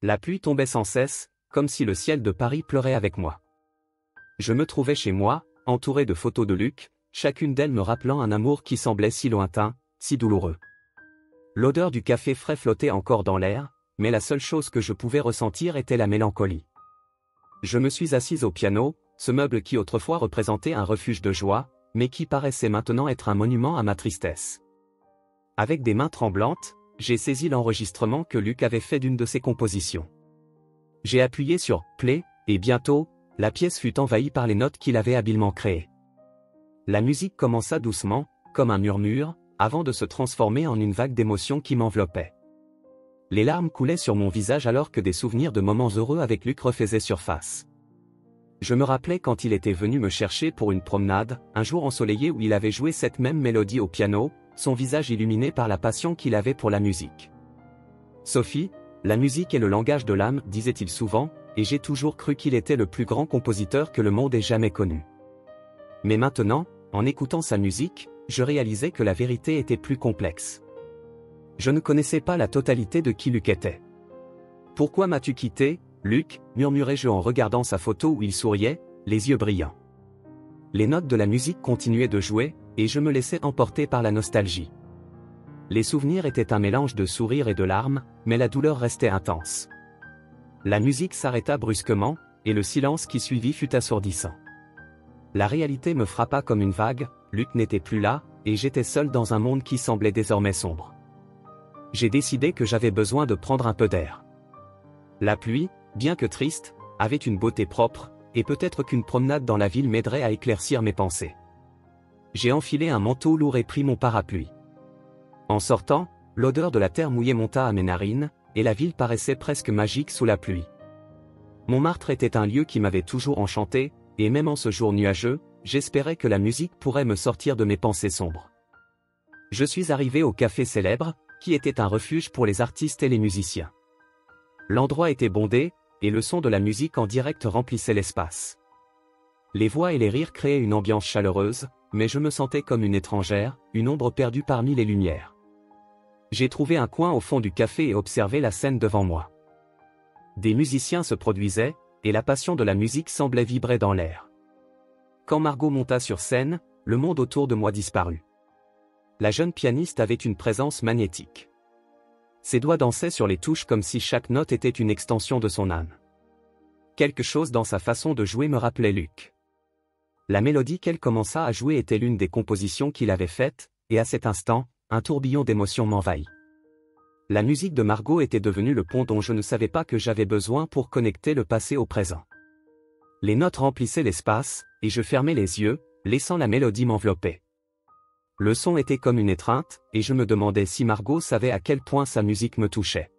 La pluie tombait sans cesse, comme si le ciel de Paris pleurait avec moi. Je me trouvais chez moi, entouré de photos de Luc, chacune d'elles me rappelant un amour qui semblait si lointain, si douloureux. L'odeur du café frais flottait encore dans l'air, mais la seule chose que je pouvais ressentir était la mélancolie. Je me suis assise au piano, ce meuble qui autrefois représentait un refuge de joie, mais qui paraissait maintenant être un monument à ma tristesse. Avec des mains tremblantes, j'ai saisi l'enregistrement que Luc avait fait d'une de ses compositions. J'ai appuyé sur « Play » et bientôt, la pièce fut envahie par les notes qu'il avait habilement créées. La musique commença doucement, comme un murmure, avant de se transformer en une vague d'émotions qui m'enveloppait. Les larmes coulaient sur mon visage alors que des souvenirs de moments heureux avec Luc refaisaient surface. Je me rappelais quand il était venu me chercher pour une promenade, un jour ensoleillé où il avait joué cette même mélodie au piano, son visage illuminé par la passion qu'il avait pour la musique. « Sophie, la musique est le langage de l'âme », disait-il souvent, et j'ai toujours cru qu'il était le plus grand compositeur que le monde ait jamais connu. Mais maintenant, en écoutant sa musique, je réalisais que la vérité était plus complexe. Je ne connaissais pas la totalité de qui Luc était. « Pourquoi m'as-tu quitté, Luc ?» murmurai-je en regardant sa photo où il souriait, les yeux brillants. Les notes de la musique continuaient de jouer, et je me laissais emporter par la nostalgie. Les souvenirs étaient un mélange de sourires et de larmes, mais la douleur restait intense. La musique s'arrêta brusquement, et le silence qui suivit fut assourdissant. La réalité me frappa comme une vague, Luc n'était plus là, et j'étais seul dans un monde qui semblait désormais sombre. J'ai décidé que j'avais besoin de prendre un peu d'air. La pluie, bien que triste, avait une beauté propre, et peut-être qu'une promenade dans la ville m'aiderait à éclaircir mes pensées. J'ai enfilé un manteau lourd et pris mon parapluie. En sortant, l'odeur de la terre mouillée monta à mes narines, et la ville paraissait presque magique sous la pluie. Montmartre était un lieu qui m'avait toujours enchanté, et même en ce jour nuageux, j'espérais que la musique pourrait me sortir de mes pensées sombres. Je suis arrivé au Café Célèbre, qui était un refuge pour les artistes et les musiciens. L'endroit était bondé, et le son de la musique en direct remplissait l'espace. Les voix et les rires créaient une ambiance chaleureuse, mais je me sentais comme une étrangère, une ombre perdue parmi les lumières. J'ai trouvé un coin au fond du café et observé la scène devant moi. Des musiciens se produisaient, et la passion de la musique semblait vibrer dans l'air. Quand Margot monta sur scène, le monde autour de moi disparut. La jeune pianiste avait une présence magnétique. Ses doigts dansaient sur les touches comme si chaque note était une extension de son âme. Quelque chose dans sa façon de jouer me rappelait Luc. La mélodie qu'elle commença à jouer était l'une des compositions qu'il avait faites, et à cet instant, un tourbillon d'émotions m'envahit. La musique de Margot était devenue le pont dont je ne savais pas que j'avais besoin pour connecter le passé au présent. Les notes remplissaient l'espace, et je fermais les yeux, laissant la mélodie m'envelopper. Le son était comme une étreinte, et je me demandais si Margot savait à quel point sa musique me touchait.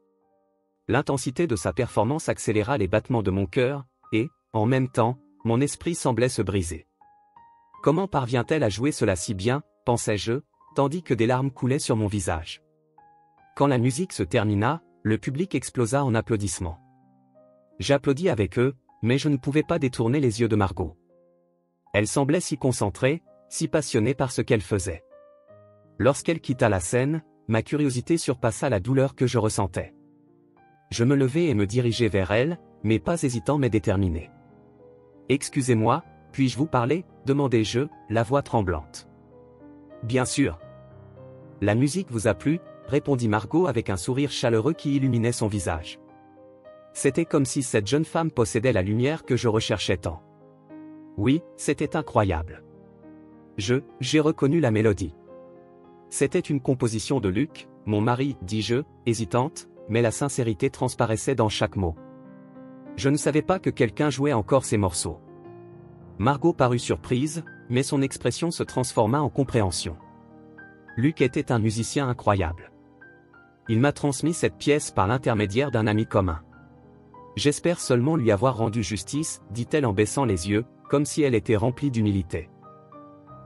L'intensité de sa performance accéléra les battements de mon cœur, et, en même temps, mon esprit semblait se briser. Comment parvient-elle à jouer cela si bien, pensais-je, tandis que des larmes coulaient sur mon visage. Quand la musique se termina, le public explosa en applaudissements. J'applaudis avec eux, mais je ne pouvais pas détourner les yeux de Margot. Elle semblait si concentrée, si passionnée par ce qu'elle faisait. Lorsqu'elle quitta la scène, ma curiosité surpassa la douleur que je ressentais. Je me levai et me dirigeai vers elle, mais pas hésitant mais déterminé. « Excusez-moi, puis-je vous parler ?» demandai-je, la voix tremblante. « Bien sûr. »« La musique vous a plu ?» répondit Margot avec un sourire chaleureux qui illuminait son visage. C'était comme si cette jeune femme possédait la lumière que je recherchais tant. Oui, c'était incroyable. J'ai reconnu la mélodie. C'était une composition de Luc, mon mari, dis-je, hésitante, mais la sincérité transparaissait dans chaque mot. Je ne savais pas que quelqu'un jouait encore ces morceaux. Margot parut surprise, mais son expression se transforma en compréhension. Luc était un musicien incroyable. Il m'a transmis cette pièce par l'intermédiaire d'un ami commun. J'espère seulement lui avoir rendu justice, dit-elle en baissant les yeux, comme si elle était remplie d'humilité.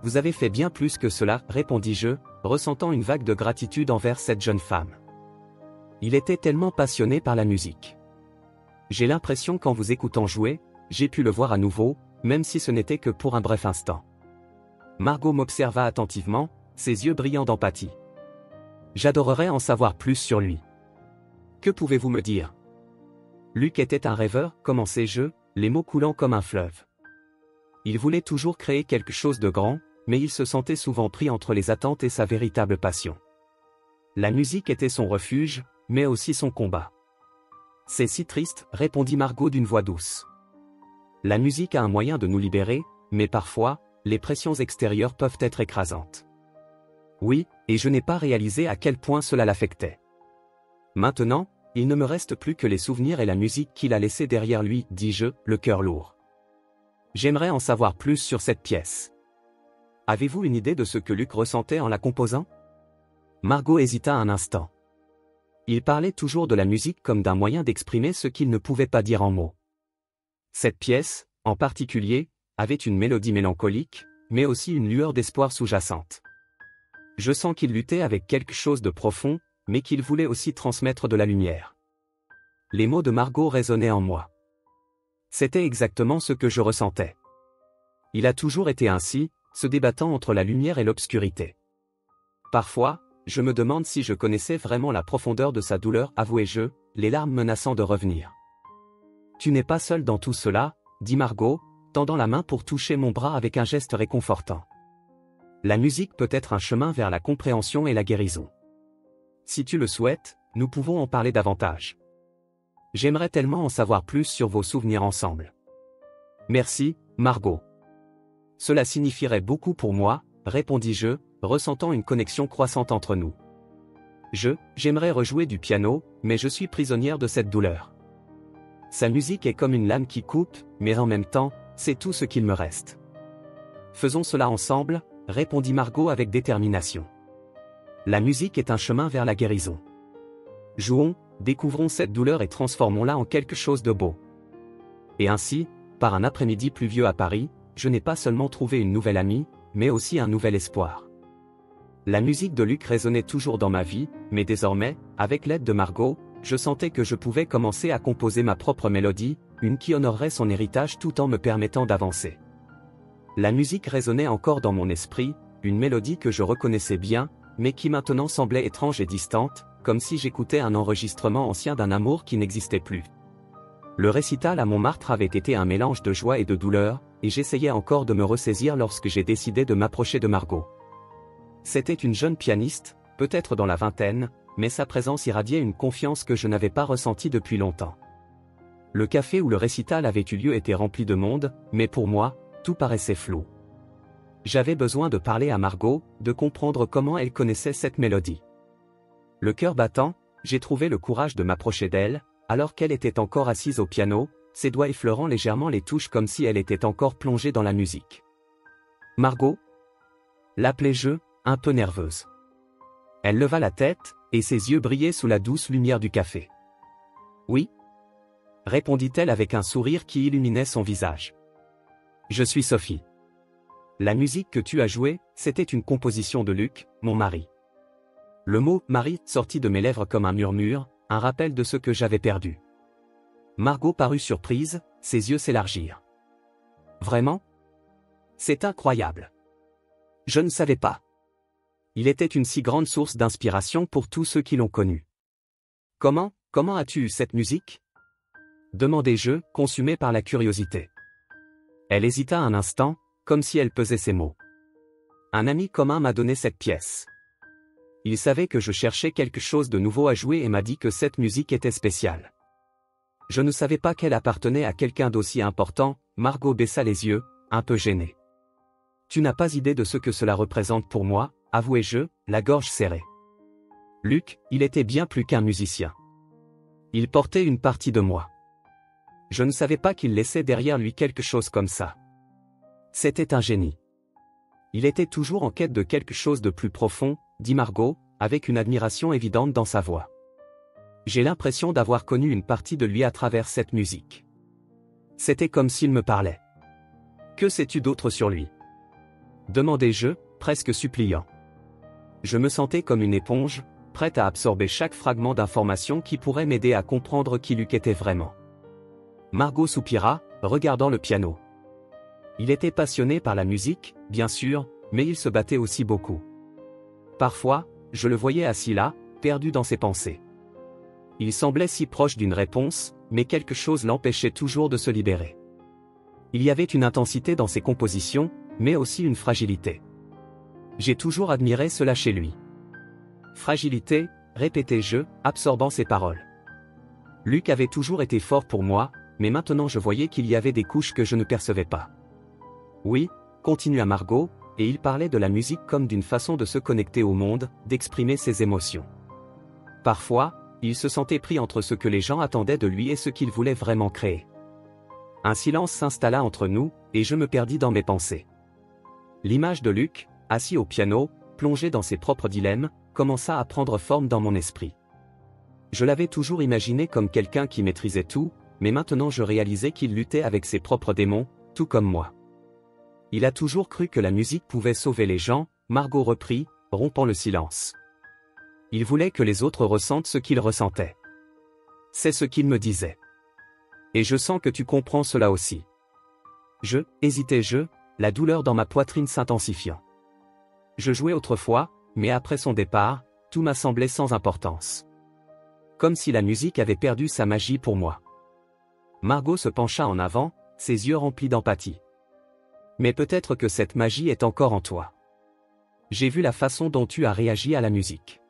Vous avez fait bien plus que cela, répondis-je, ressentant une vague de gratitude envers cette jeune femme. Il était tellement passionné par la musique. J'ai l'impression qu'en vous écoutant jouer, j'ai pu le voir à nouveau, même si ce n'était que pour un bref instant. Margot m'observa attentivement, ses yeux brillants d'empathie. J'adorerais en savoir plus sur lui. Que pouvez-vous me dire ? Luc était un rêveur, comme en ses jeux, les mots coulant comme un fleuve. Il voulait toujours créer quelque chose de grand, mais il se sentait souvent pris entre les attentes et sa véritable passion. La musique était son refuge, mais aussi son combat. C'est si triste, répondit Margot d'une voix douce. La musique a un moyen de nous libérer, mais parfois, les pressions extérieures peuvent être écrasantes. Oui, et je n'ai pas réalisé à quel point cela l'affectait. Maintenant, il ne me reste plus que les souvenirs et la musique qu'il a laissés derrière lui, dis-je, le cœur lourd. J'aimerais en savoir plus sur cette pièce. Avez-vous une idée de ce que Luc ressentait en la composant? Margot hésita un instant. Il parlait toujours de la musique comme d'un moyen d'exprimer ce qu'il ne pouvait pas dire en mots. Cette pièce, en particulier, avait une mélodie mélancolique, mais aussi une lueur d'espoir sous-jacente. Je sens qu'il luttait avec quelque chose de profond, mais qu'il voulait aussi transmettre de la lumière. Les mots de Margot résonnaient en moi. C'était exactement ce que je ressentais. Il a toujours été ainsi, se débattant entre la lumière et l'obscurité. Parfois, je me demande si je connaissais vraiment la profondeur de sa douleur, avouai-je, les larmes menaçant de revenir. Tu n'es pas seul dans tout cela, dit Margot, tendant la main pour toucher mon bras avec un geste réconfortant. La musique peut être un chemin vers la compréhension et la guérison. Si tu le souhaites, nous pouvons en parler davantage. J'aimerais tellement en savoir plus sur vos souvenirs ensemble. Merci, Margot. Cela signifierait beaucoup pour moi, répondis-je, ressentant une connexion croissante entre nous. J'aimerais rejouer du piano, mais je suis prisonnière de cette douleur. Sa musique est comme une lame qui coupe, mais en même temps, c'est tout ce qu'il me reste. Faisons cela ensemble, répondit Margot avec détermination. La musique est un chemin vers la guérison. Jouons, découvrons cette douleur et transformons-la en quelque chose de beau. Et ainsi, par un après-midi pluvieux à Paris, je n'ai pas seulement trouvé une nouvelle amie, mais aussi un nouvel espoir. La musique de Luc résonnait toujours dans ma vie, mais désormais, avec l'aide de Margot, je sentais que je pouvais commencer à composer ma propre mélodie, une qui honorerait son héritage tout en me permettant d'avancer. La musique résonnait encore dans mon esprit, une mélodie que je reconnaissais bien, mais qui maintenant semblait étrange et distante, comme si j'écoutais un enregistrement ancien d'un amour qui n'existait plus. Le récital à Montmartre avait été un mélange de joie et de douleur, et j'essayais encore de me ressaisir lorsque j'ai décidé de m'approcher de Margot. C'était une jeune pianiste, peut-être dans la vingtaine, mais sa présence irradiait une confiance que je n'avais pas ressentie depuis longtemps. Le café où le récital avait eu lieu était rempli de monde, mais pour moi, tout paraissait flou. J'avais besoin de parler à Margot, de comprendre comment elle connaissait cette mélodie. Le cœur battant, j'ai trouvé le courage de m'approcher d'elle, alors qu'elle était encore assise au piano, ses doigts effleurant légèrement les touches comme si elle était encore plongée dans la musique. Margot? L'appelai-je, un peu nerveuse. Elle leva la tête, et ses yeux brillaient sous la douce lumière du café. Oui? Répondit-elle avec un sourire qui illuminait son visage. Je suis Sophie. La musique que tu as jouée, c'était une composition de Luc, mon mari. Le mot « mari » sortit de mes lèvres comme un murmure, un rappel de ce que j'avais perdu. Margot parut surprise, ses yeux s'élargirent. Vraiment? C'est incroyable. Je ne savais pas. Il était une si grande source d'inspiration pour tous ceux qui l'ont connu. Comment as-tu eu cette musique? Demandai-je, consumé par la curiosité. Elle hésita un instant, comme si elle pesait ses mots. Un ami commun m'a donné cette pièce. Il savait que je cherchais quelque chose de nouveau à jouer et m'a dit que cette musique était spéciale. Je ne savais pas qu'elle appartenait à quelqu'un d'aussi important. Margot baissa les yeux, un peu gênée. Tu n'as pas idée de ce que cela représente pour moi, avouai-je, la gorge serrée. Luc, il était bien plus qu'un musicien. Il portait une partie de moi. Je ne savais pas qu'il laissait derrière lui quelque chose comme ça. C'était un génie. Il était toujours en quête de quelque chose de plus profond, dit Margot, avec une admiration évidente dans sa voix. J'ai l'impression d'avoir connu une partie de lui à travers cette musique. C'était comme s'il me parlait. Que sais-tu d'autre sur lui? Demandai-je, presque suppliant. Je me sentais comme une éponge, prête à absorber chaque fragment d'information qui pourrait m'aider à comprendre qui Luc était vraiment. Margot soupira, regardant le piano. Il était passionné par la musique, bien sûr, mais il se battait aussi beaucoup. Parfois, je le voyais assis là, perdu dans ses pensées. Il semblait si proche d'une réponse, mais quelque chose l'empêchait toujours de se libérer. Il y avait une intensité dans ses compositions, mais aussi une fragilité. J'ai toujours admiré cela chez lui. Fragilité, répétais-je, absorbant ses paroles. Luc avait toujours été fort pour moi, mais maintenant je voyais qu'il y avait des couches que je ne percevais pas. Oui, continua Margot, et il parlait de la musique comme d'une façon de se connecter au monde, d'exprimer ses émotions. Parfois, il se sentait pris entre ce que les gens attendaient de lui et ce qu'il voulait vraiment créer. Un silence s'installa entre nous, et je me perdis dans mes pensées. L'image de Luc, assis au piano, plongé dans ses propres dilemmes, commença à prendre forme dans mon esprit. Je l'avais toujours imaginé comme quelqu'un qui maîtrisait tout, mais maintenant je réalisais qu'il luttait avec ses propres démons, tout comme moi. Il a toujours cru que la musique pouvait sauver les gens, Margot reprit, rompant le silence. Il voulait que les autres ressentent ce qu'il ressentait. C'est ce qu'il me disait. Et je sens que tu comprends cela aussi. Hésitais-je, la douleur dans ma poitrine s'intensifiant. Je jouais autrefois, mais après son départ, tout m'a semblé sans importance. Comme si la musique avait perdu sa magie pour moi. Margot se pencha en avant, ses yeux remplis d'empathie. Mais peut-être que cette magie est encore en toi. J'ai vu la façon dont tu as réagi à la musique.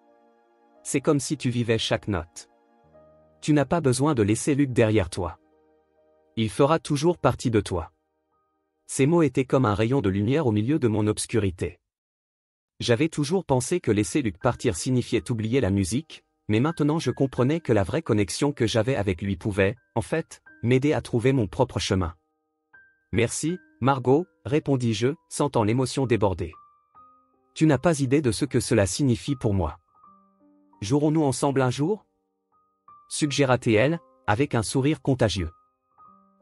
C'est comme si tu vivais chaque note. Tu n'as pas besoin de laisser Luc derrière toi. Il fera toujours partie de toi. Ces mots étaient comme un rayon de lumière au milieu de mon obscurité. J'avais toujours pensé que laisser Luc partir signifiait oublier la musique, mais maintenant je comprenais que la vraie connexion que j'avais avec lui pouvait, en fait, m'aider à trouver mon propre chemin. Merci, Margot, répondis-je, sentant l'émotion déborder. Tu n'as pas idée de ce que cela signifie pour moi. Jouerons-nous ensemble un jour ? Suggéra-t-elle, avec un sourire contagieux.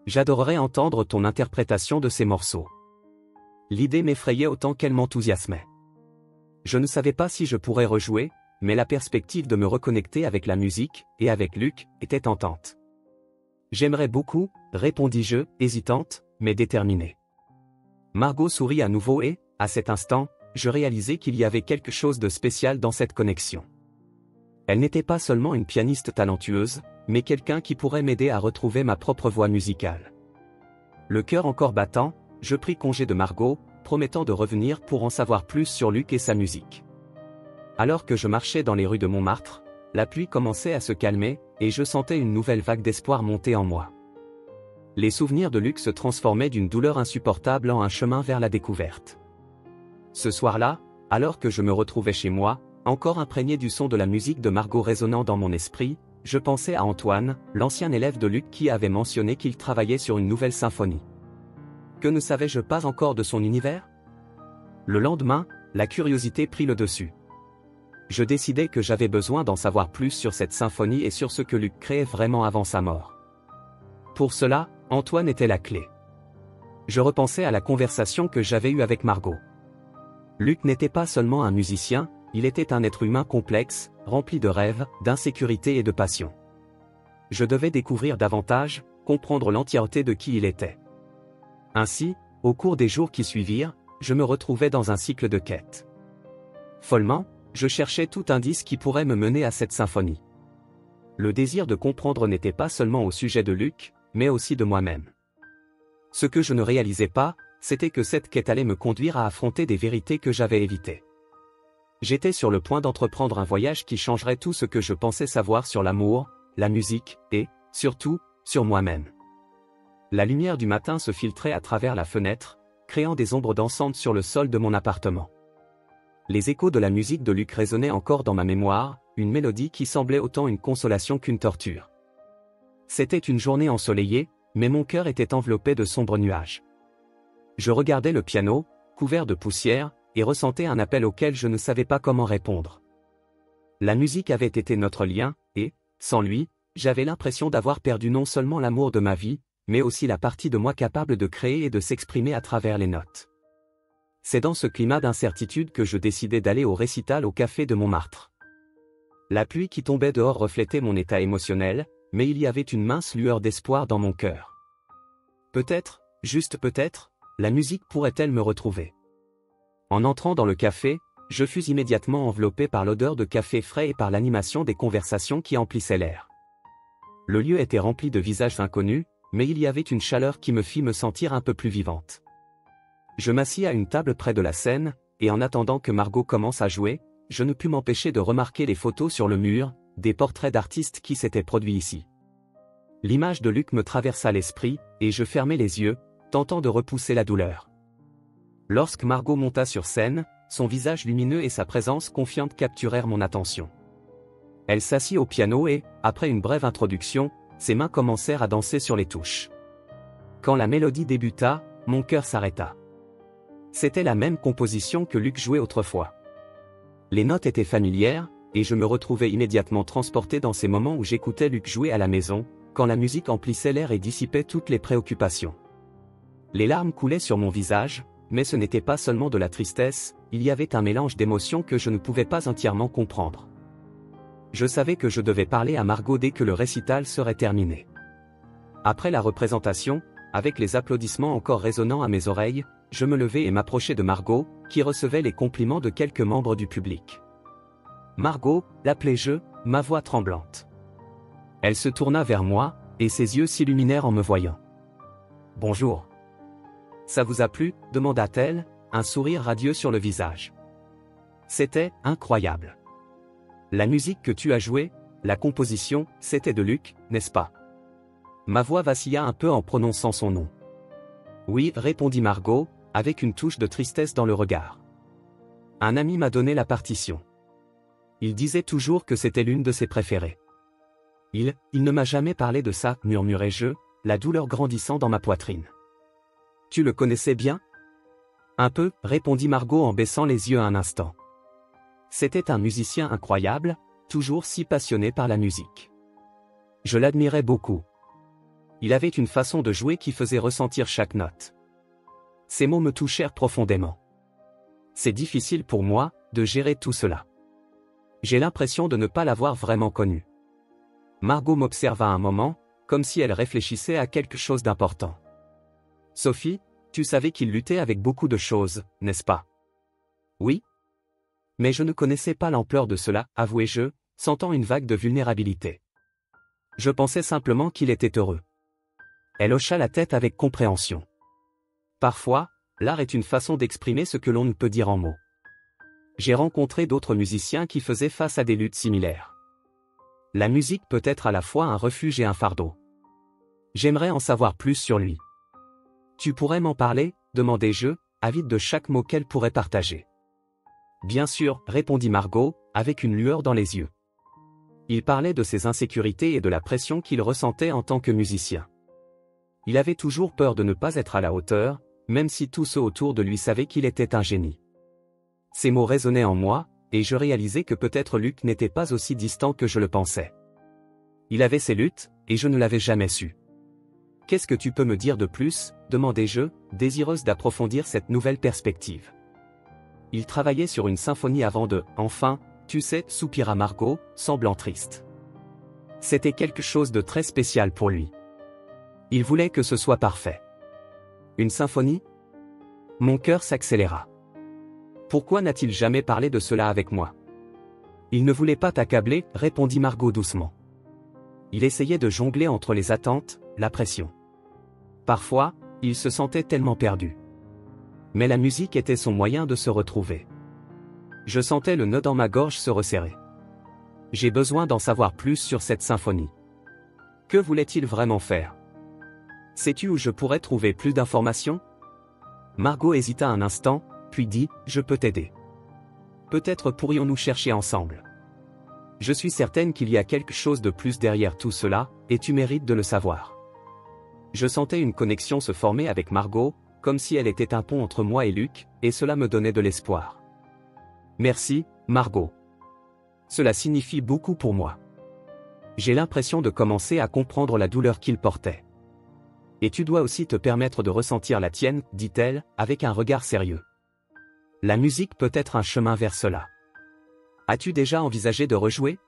J'adorerais entendre ton interprétation de ces morceaux. L'idée m'effrayait autant qu'elle m'enthousiasmait. Je ne savais pas si je pourrais rejouer, mais la perspective de me reconnecter avec la musique, et avec Luc, était tentante. J'aimerais beaucoup, répondis-je, hésitante, mais déterminée. Margot sourit à nouveau et, à cet instant, je réalisai qu'il y avait quelque chose de spécial dans cette connexion. Elle n'était pas seulement une pianiste talentueuse, mais quelqu'un qui pourrait m'aider à retrouver ma propre voix musicale. Le cœur encore battant, je pris congé de Margot, promettant de revenir pour en savoir plus sur Luc et sa musique. Alors que je marchais dans les rues de Montmartre, la pluie commençait à se calmer, et je sentais une nouvelle vague d'espoir monter en moi. Les souvenirs de Luc se transformaient d'une douleur insupportable en un chemin vers la découverte. Ce soir-là, alors que je me retrouvais chez moi, encore imprégné du son de la musique de Margot résonnant dans mon esprit, je pensais à Antoine, l'ancien élève de Luc qui avait mentionné qu'il travaillait sur une nouvelle symphonie. Que ne savais-je pas encore de son univers ? Le lendemain, la curiosité prit le dessus. Je décidai que j'avais besoin d'en savoir plus sur cette symphonie et sur ce que Luc créait vraiment avant sa mort. Pour cela, Antoine était la clé. Je repensais à la conversation que j'avais eue avec Margot. Luc n'était pas seulement un musicien, il était un être humain complexe, rempli de rêves, d'insécurité et de passion. Je devais découvrir davantage, comprendre l'entièreté de qui il était. Ainsi, au cours des jours qui suivirent, je me retrouvais dans un cycle de quête. Follement, je cherchais tout indice qui pourrait me mener à cette symphonie. Le désir de comprendre n'était pas seulement au sujet de Luc, mais aussi de moi-même. Ce que je ne réalisais pas, c'était que cette quête allait me conduire à affronter des vérités que j'avais évitées. J'étais sur le point d'entreprendre un voyage qui changerait tout ce que je pensais savoir sur l'amour, la musique, et, surtout, sur moi-même. La lumière du matin se filtrait à travers la fenêtre, créant des ombres dansantes sur le sol de mon appartement. Les échos de la musique de Luc résonnaient encore dans ma mémoire, une mélodie qui semblait autant une consolation qu'une torture. C'était une journée ensoleillée, mais mon cœur était enveloppé de sombres nuages. Je regardais le piano, couvert de poussière, et ressentais un appel auquel je ne savais pas comment répondre. La musique avait été notre lien, et, sans lui, j'avais l'impression d'avoir perdu non seulement l'amour de ma vie, mais aussi la partie de moi capable de créer et de s'exprimer à travers les notes. C'est dans ce climat d'incertitude que je décidai d'aller au récital au café de Montmartre. La pluie qui tombait dehors reflétait mon état émotionnel, mais il y avait une mince lueur d'espoir dans mon cœur. Peut-être, juste peut-être, la musique pourrait-elle me retrouver. En entrant dans le café, je fus immédiatement enveloppé par l'odeur de café frais et par l'animation des conversations qui emplissaient l'air. Le lieu était rempli de visages inconnus, mais il y avait une chaleur qui me fit me sentir un peu plus vivante. Je m'assis à une table près de la scène, et en attendant que Margot commence à jouer, je ne pus m'empêcher de remarquer les photos sur le mur, des portraits d'artistes qui s'étaient produits ici. L'image de Luc me traversa l'esprit, et je fermai les yeux, tentant de repousser la douleur. Lorsque Margot monta sur scène, son visage lumineux et sa présence confiante capturèrent mon attention. Elle s'assit au piano et, après une brève introduction, ses mains commencèrent à danser sur les touches. Quand la mélodie débuta, mon cœur s'arrêta. C'était la même composition que Luc jouait autrefois. Les notes étaient familières, et je me retrouvais immédiatement transporté dans ces moments où j'écoutais Luc jouer à la maison, quand la musique emplissait l'air et dissipait toutes les préoccupations. Les larmes coulaient sur mon visage, mais ce n'était pas seulement de la tristesse, il y avait un mélange d'émotions que je ne pouvais pas entièrement comprendre. Je savais que je devais parler à Margot dès que le récital serait terminé. Après la représentation, avec les applaudissements encore résonnant à mes oreilles, je me levai et m'approchai de Margot, qui recevait les compliments de quelques membres du public. Margot, l'appelai-je, ma voix tremblante. Elle se tourna vers moi, et ses yeux s'illuminèrent en me voyant. « Bonjour. Ça vous a plu ?» demanda-t-elle, un sourire radieux sur le visage. C'était incroyable. La musique que tu as jouée, la composition, c'était de Luc, n'est-ce pas? Ma voix vacilla un peu en prononçant son nom. Oui, répondit Margot, avec une touche de tristesse dans le regard. Un ami m'a donné la partition. Il disait toujours que c'était l'une de ses préférées. Il ne m'a jamais parlé de ça, murmurai-je, la douleur grandissant dans ma poitrine. Tu le connaissais bien? Un peu, répondit Margot en baissant les yeux un instant. C'était un musicien incroyable, toujours si passionné par la musique. Je l'admirais beaucoup. Il avait une façon de jouer qui faisait ressentir chaque note. Ces mots me touchèrent profondément. C'est difficile pour moi, de gérer tout cela. J'ai l'impression de ne pas l'avoir vraiment connu. Margot m'observa un moment, comme si elle réfléchissait à quelque chose d'important. Sophie, tu savais qu'il luttait avec beaucoup de choses, n'est-ce pas? Oui. Mais je ne connaissais pas l'ampleur de cela, avouai-je, sentant une vague de vulnérabilité. Je pensais simplement qu'il était heureux. Elle hocha la tête avec compréhension. Parfois, l'art est une façon d'exprimer ce que l'on ne peut dire en mots. J'ai rencontré d'autres musiciens qui faisaient face à des luttes similaires. La musique peut être à la fois un refuge et un fardeau. J'aimerais en savoir plus sur lui. Tu pourrais m'en parler, demandai-je, avide de chaque mot qu'elle pourrait partager. Bien sûr, répondit Margot, avec une lueur dans les yeux. Il parlait de ses insécurités et de la pression qu'il ressentait en tant que musicien. Il avait toujours peur de ne pas être à la hauteur, même si tous ceux autour de lui savaient qu'il était un génie. Ces mots résonnaient en moi, et je réalisais que peut-être Luc n'était pas aussi distant que je le pensais. Il avait ses luttes, et je ne l'avais jamais su. Qu'est-ce que tu peux me dire de plus, demandai-je, désireuse d'approfondir cette nouvelle perspective. Il travaillait sur une symphonie avant de, enfin, tu sais, soupira Margot, semblant triste. C'était quelque chose de très spécial pour lui. Il voulait que ce soit parfait. Une symphonie? Mon cœur s'accéléra. Pourquoi n'a-t-il jamais parlé de cela avec moi? Il ne voulait pas t'accabler, répondit Margot doucement. Il essayait de jongler entre les attentes, la pression. Parfois, il se sentait tellement perdu. Mais la musique était son moyen de se retrouver. Je sentais le nœud dans ma gorge se resserrer. J'ai besoin d'en savoir plus sur cette symphonie. Que voulait-il vraiment faire? Sais-tu où je pourrais trouver plus d'informations? Margot hésita un instant, puis dit, je peux t'aider. Peut-être pourrions-nous chercher ensemble. Je suis certaine qu'il y a quelque chose de plus derrière tout cela, et tu mérites de le savoir. Je sentais une connexion se former avec Margot, comme si elle était un pont entre moi et Luc, et cela me donnait de l'espoir. Merci, Margot. Cela signifie beaucoup pour moi. J'ai l'impression de commencer à comprendre la douleur qu'il portait. Et tu dois aussi te permettre de ressentir la tienne, dit-elle, avec un regard sérieux. La musique peut être un chemin vers cela. As-tu déjà envisagé de rejouer?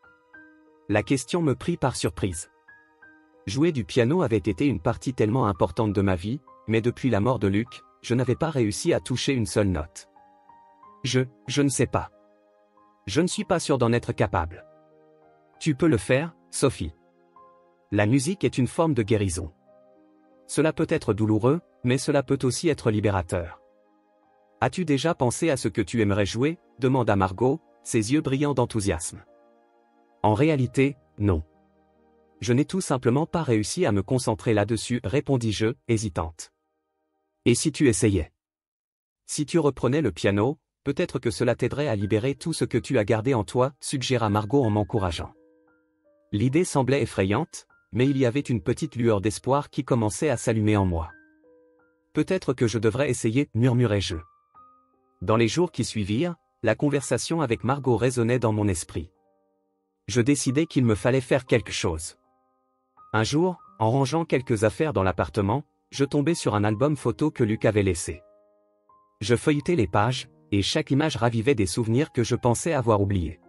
La question me prit par surprise. Jouer du piano avait été une partie tellement importante de ma vie, mais depuis la mort de Luc, je n'avais pas réussi à toucher une seule note. Je ne sais pas. Je ne suis pas sûr d'en être capable. Tu peux le faire, Sophie. La musique est une forme de guérison. Cela peut être douloureux, mais cela peut aussi être libérateur. As-tu déjà pensé à ce que tu aimerais jouer? Demanda Margot, ses yeux brillants d'enthousiasme. En réalité, non. Je n'ai tout simplement pas réussi à me concentrer là-dessus, répondis-je, hésitante. Et si tu essayais? Si tu reprenais le piano, peut-être que cela t'aiderait à libérer tout ce que tu as gardé en toi, suggéra Margot en m'encourageant. L'idée semblait effrayante, mais il y avait une petite lueur d'espoir qui commençait à s'allumer en moi. Peut-être que je devrais essayer, murmurai-je. Dans les jours qui suivirent, la conversation avec Margot résonnait dans mon esprit. Je décidai qu'il me fallait faire quelque chose. Un jour, en rangeant quelques affaires dans l'appartement, je tombai sur un album photo que Luc avait laissé. Je feuilletai les pages, et chaque image ravivait des souvenirs que je pensais avoir oubliés.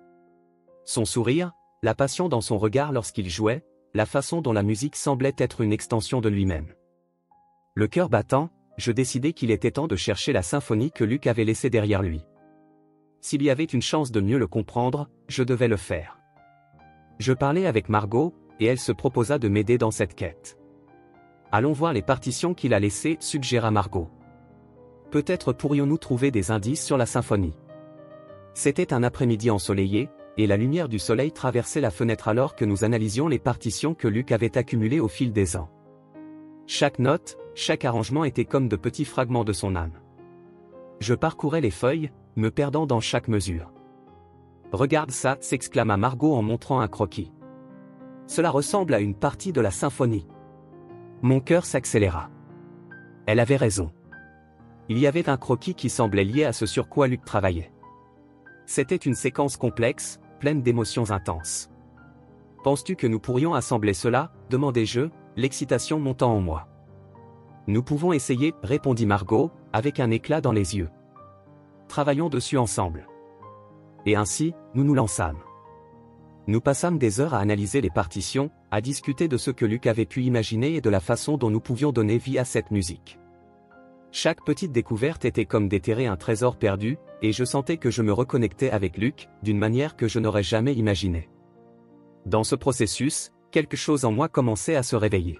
Son sourire, la passion dans son regard lorsqu'il jouait, la façon dont la musique semblait être une extension de lui-même. Le cœur battant, je décidai qu'il était temps de chercher la symphonie que Luc avait laissée derrière lui. S'il y avait une chance de mieux le comprendre, je devais le faire. Je parlai avec Margot, et elle se proposa de m'aider dans cette quête. Allons voir les partitions qu'il a laissées, suggéra Margot. Peut-être pourrions-nous trouver des indices sur la symphonie. C'était un après-midi ensoleillé, et la lumière du soleil traversait la fenêtre alors que nous analysions les partitions que Luc avait accumulées au fil des ans. Chaque note, chaque arrangement était comme de petits fragments de son âme. Je parcourais les feuilles, me perdant dans chaque mesure. « Regarde ça » s'exclama Margot en montrant un croquis. « Cela ressemble à une partie de la symphonie. » Mon cœur s'accéléra. Elle avait raison. Il y avait un croquis qui semblait lié à ce sur quoi Luc travaillait. C'était une séquence complexe, pleine d'émotions intenses. « Penses-tu que nous pourrions assembler cela » demandai-je, l'excitation montant en moi. « Nous pouvons essayer » répondit Margot, avec un éclat dans les yeux. « Travaillons dessus ensemble. » Et ainsi, nous nous lançâmes. Nous passâmes des heures à analyser les partitions, à discuter de ce que Luc avait pu imaginer et de la façon dont nous pouvions donner vie à cette musique. Chaque petite découverte était comme déterrer un trésor perdu, et je sentais que je me reconnectais avec Luc, d'une manière que je n'aurais jamais imaginée. Dans ce processus, quelque chose en moi commençait à se réveiller.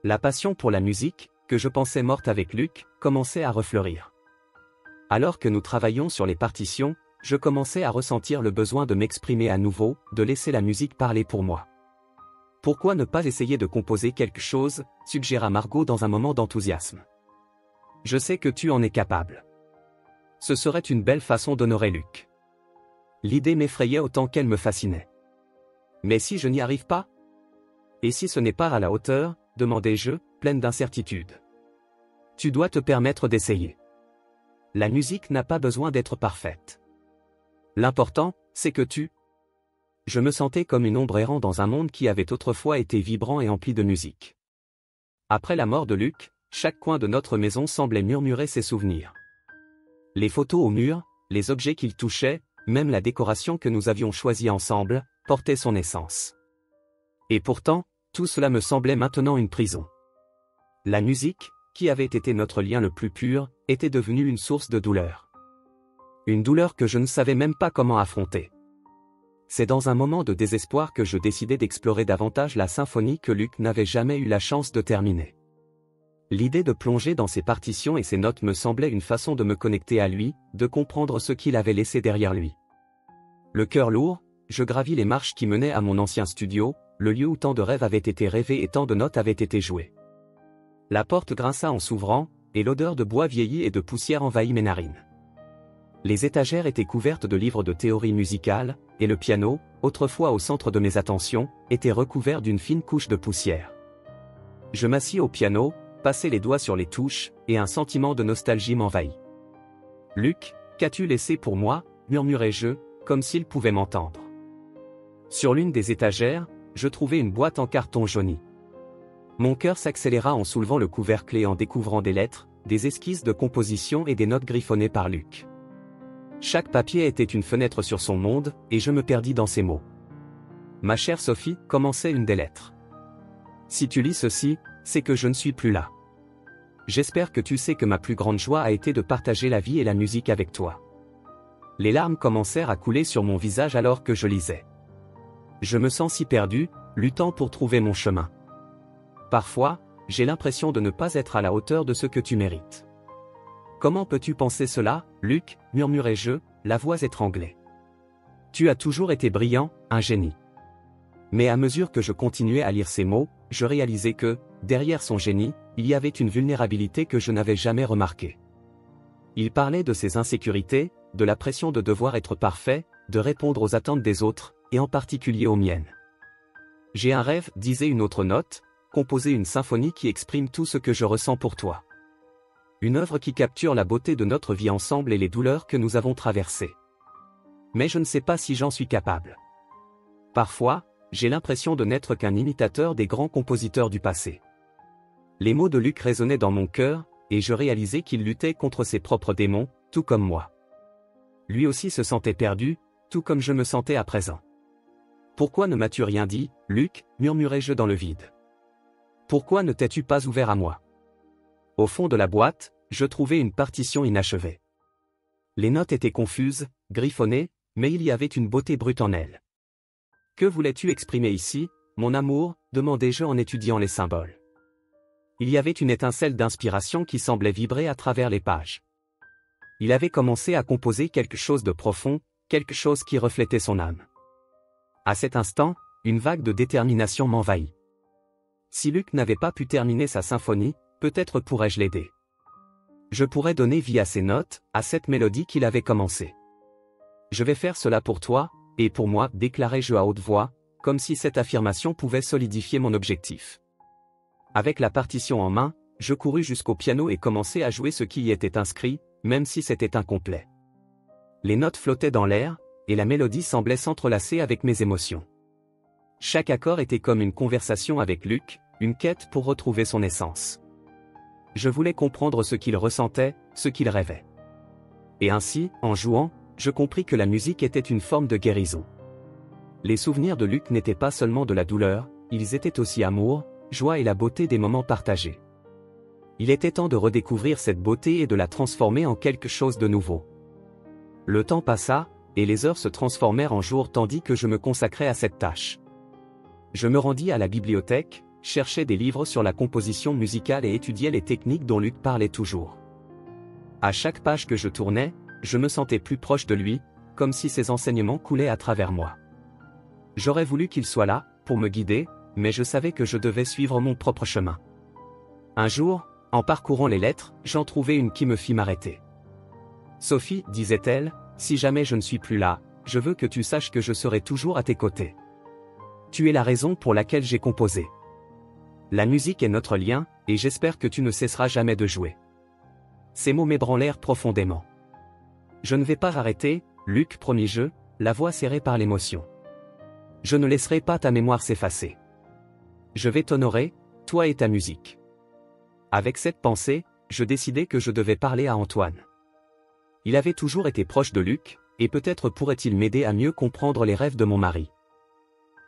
La passion pour la musique, que je pensais morte avec Luc, commençait à refleurir. Alors que nous travaillions sur les partitions, je commençais à ressentir le besoin de m'exprimer à nouveau, de laisser la musique parler pour moi. Pourquoi ne pas essayer de composer quelque chose, suggéra Margot dans un moment d'enthousiasme. Je sais que tu en es capable. Ce serait une belle façon d'honorer Luc. L'idée m'effrayait autant qu'elle me fascinait. Mais si je n'y arrive pas? Et si ce n'est pas à la hauteur, demandai-je, pleine d'incertitude. Tu dois te permettre d'essayer. La musique n'a pas besoin d'être parfaite. L'important, c'est que tu... Je me sentais comme une ombre errant dans un monde qui avait autrefois été vibrant et empli de musique. Après la mort de Luc, chaque coin de notre maison semblait murmurer ses souvenirs. Les photos au mur, les objets qu'il touchait, même la décoration que nous avions choisie ensemble, portaient son essence. Et pourtant, tout cela me semblait maintenant une prison. La musique, qui avait été notre lien le plus pur, était devenue une source de douleur. Une douleur que je ne savais même pas comment affronter. C'est dans un moment de désespoir que je décidai d'explorer davantage la symphonie que Luc n'avait jamais eu la chance de terminer. L'idée de plonger dans ses partitions et ses notes me semblait une façon de me connecter à lui, de comprendre ce qu'il avait laissé derrière lui. Le cœur lourd, je gravis les marches qui menaient à mon ancien studio, le lieu où tant de rêves avaient été rêvés et tant de notes avaient été jouées. La porte grinça en s'ouvrant, et l'odeur de bois vieilli et de poussière envahit mes narines. Les étagères étaient couvertes de livres de théorie musicale, et le piano, autrefois au centre de mes attentions, était recouvert d'une fine couche de poussière. Je m'assis au piano, passai les doigts sur les touches, et un sentiment de nostalgie m'envahit. « Luc, qu'as-tu laissé pour moi » murmurai-je, comme s'il pouvait m'entendre. Sur l'une des étagères, je trouvai une boîte en carton jauni. Mon cœur s'accéléra en soulevant le couvercle et en découvrant des lettres, des esquisses de composition et des notes griffonnées par Luc. Chaque papier était une fenêtre sur son monde, et je me perdis dans ces mots. Ma chère Sophie, commençait une des lettres. Si tu lis ceci, c'est que je ne suis plus là. J'espère que tu sais que ma plus grande joie a été de partager la vie et la musique avec toi. Les larmes commencèrent à couler sur mon visage alors que je lisais. Je me sens si perdu, luttant pour trouver mon chemin. Parfois, j'ai l'impression de ne pas être à la hauteur de ce que tu mérites. Comment peux-tu penser cela, Luc, murmurai-je, la voix étranglée. Tu as toujours été brillant, un génie. Mais à mesure que je continuais à lire ces mots, je réalisais que, derrière son génie, il y avait une vulnérabilité que je n'avais jamais remarquée. Il parlait de ses insécurités, de la pression de devoir être parfait, de répondre aux attentes des autres, et en particulier aux miennes. J'ai un rêve, disait une autre note, composer une symphonie qui exprime tout ce que je ressens pour toi. Une œuvre qui capture la beauté de notre vie ensemble et les douleurs que nous avons traversées. Mais je ne sais pas si j'en suis capable. Parfois, j'ai l'impression de n'être qu'un imitateur des grands compositeurs du passé. Les mots de Luc résonnaient dans mon cœur, et je réalisais qu'il luttait contre ses propres démons, tout comme moi. Lui aussi se sentait perdu, tout comme je me sentais à présent. Pourquoi ne m'as-tu rien dit, Luc, murmurai-je dans le vide. Pourquoi ne t'es-tu pas ouvert à moi? Au fond de la boîte, je trouvais une partition inachevée. Les notes étaient confuses, griffonnées, mais il y avait une beauté brute en elles. Que voulais-tu exprimer ici, mon amour, demandai-je en étudiant les symboles. Il y avait une étincelle d'inspiration qui semblait vibrer à travers les pages. Il avait commencé à composer quelque chose de profond, quelque chose qui reflétait son âme. À cet instant, une vague de détermination m'envahit. Si Luc n'avait pas pu terminer sa symphonie, peut-être pourrais-je l'aider. Je pourrais donner vie à ces notes, à cette mélodie qu'il avait commencée. Je vais faire cela pour toi, et pour moi, déclarai-je à haute voix, comme si cette affirmation pouvait solidifier mon objectif. Avec la partition en main, je courus jusqu'au piano et commençai à jouer ce qui y était inscrit, même si c'était incomplet. Les notes flottaient dans l'air, et la mélodie semblait s'entrelacer avec mes émotions. Chaque accord était comme une conversation avec Luc, une quête pour retrouver son essence. Je voulais comprendre ce qu'il ressentait, ce qu'il rêvait. Et ainsi, en jouant, je compris que la musique était une forme de guérison. Les souvenirs de Luc n'étaient pas seulement de la douleur, ils étaient aussi amour, joie et la beauté des moments partagés. Il était temps de redécouvrir cette beauté et de la transformer en quelque chose de nouveau. Le temps passa, et les heures se transformèrent en jours tandis que je me consacrais à cette tâche. Je me rendis à la bibliothèque, cherchais des livres sur la composition musicale et étudiais les techniques dont Luc parlait toujours. À chaque page que je tournais, je me sentais plus proche de lui, comme si ses enseignements coulaient à travers moi. J'aurais voulu qu'il soit là, pour me guider, mais je savais que je devais suivre mon propre chemin. Un jour, en parcourant les lettres, j'en trouvai une qui me fit m'arrêter. « Sophie, disait-elle, si jamais je ne suis plus là, je veux que tu saches que je serai toujours à tes côtés. Tu es la raison pour laquelle j'ai composé. La musique est notre lien, et j'espère que tu ne cesseras jamais de jouer. » Ces mots m'ébranlèrent profondément. « Je ne vais pas arrêter, Luc, promis-je, la voix serrée par l'émotion. Je ne laisserai pas ta mémoire s'effacer. Je vais t'honorer, toi et ta musique. » Avec cette pensée, je décidai que je devais parler à Antoine. Il avait toujours été proche de Luc, et peut-être pourrait-il m'aider à mieux comprendre les rêves de mon mari.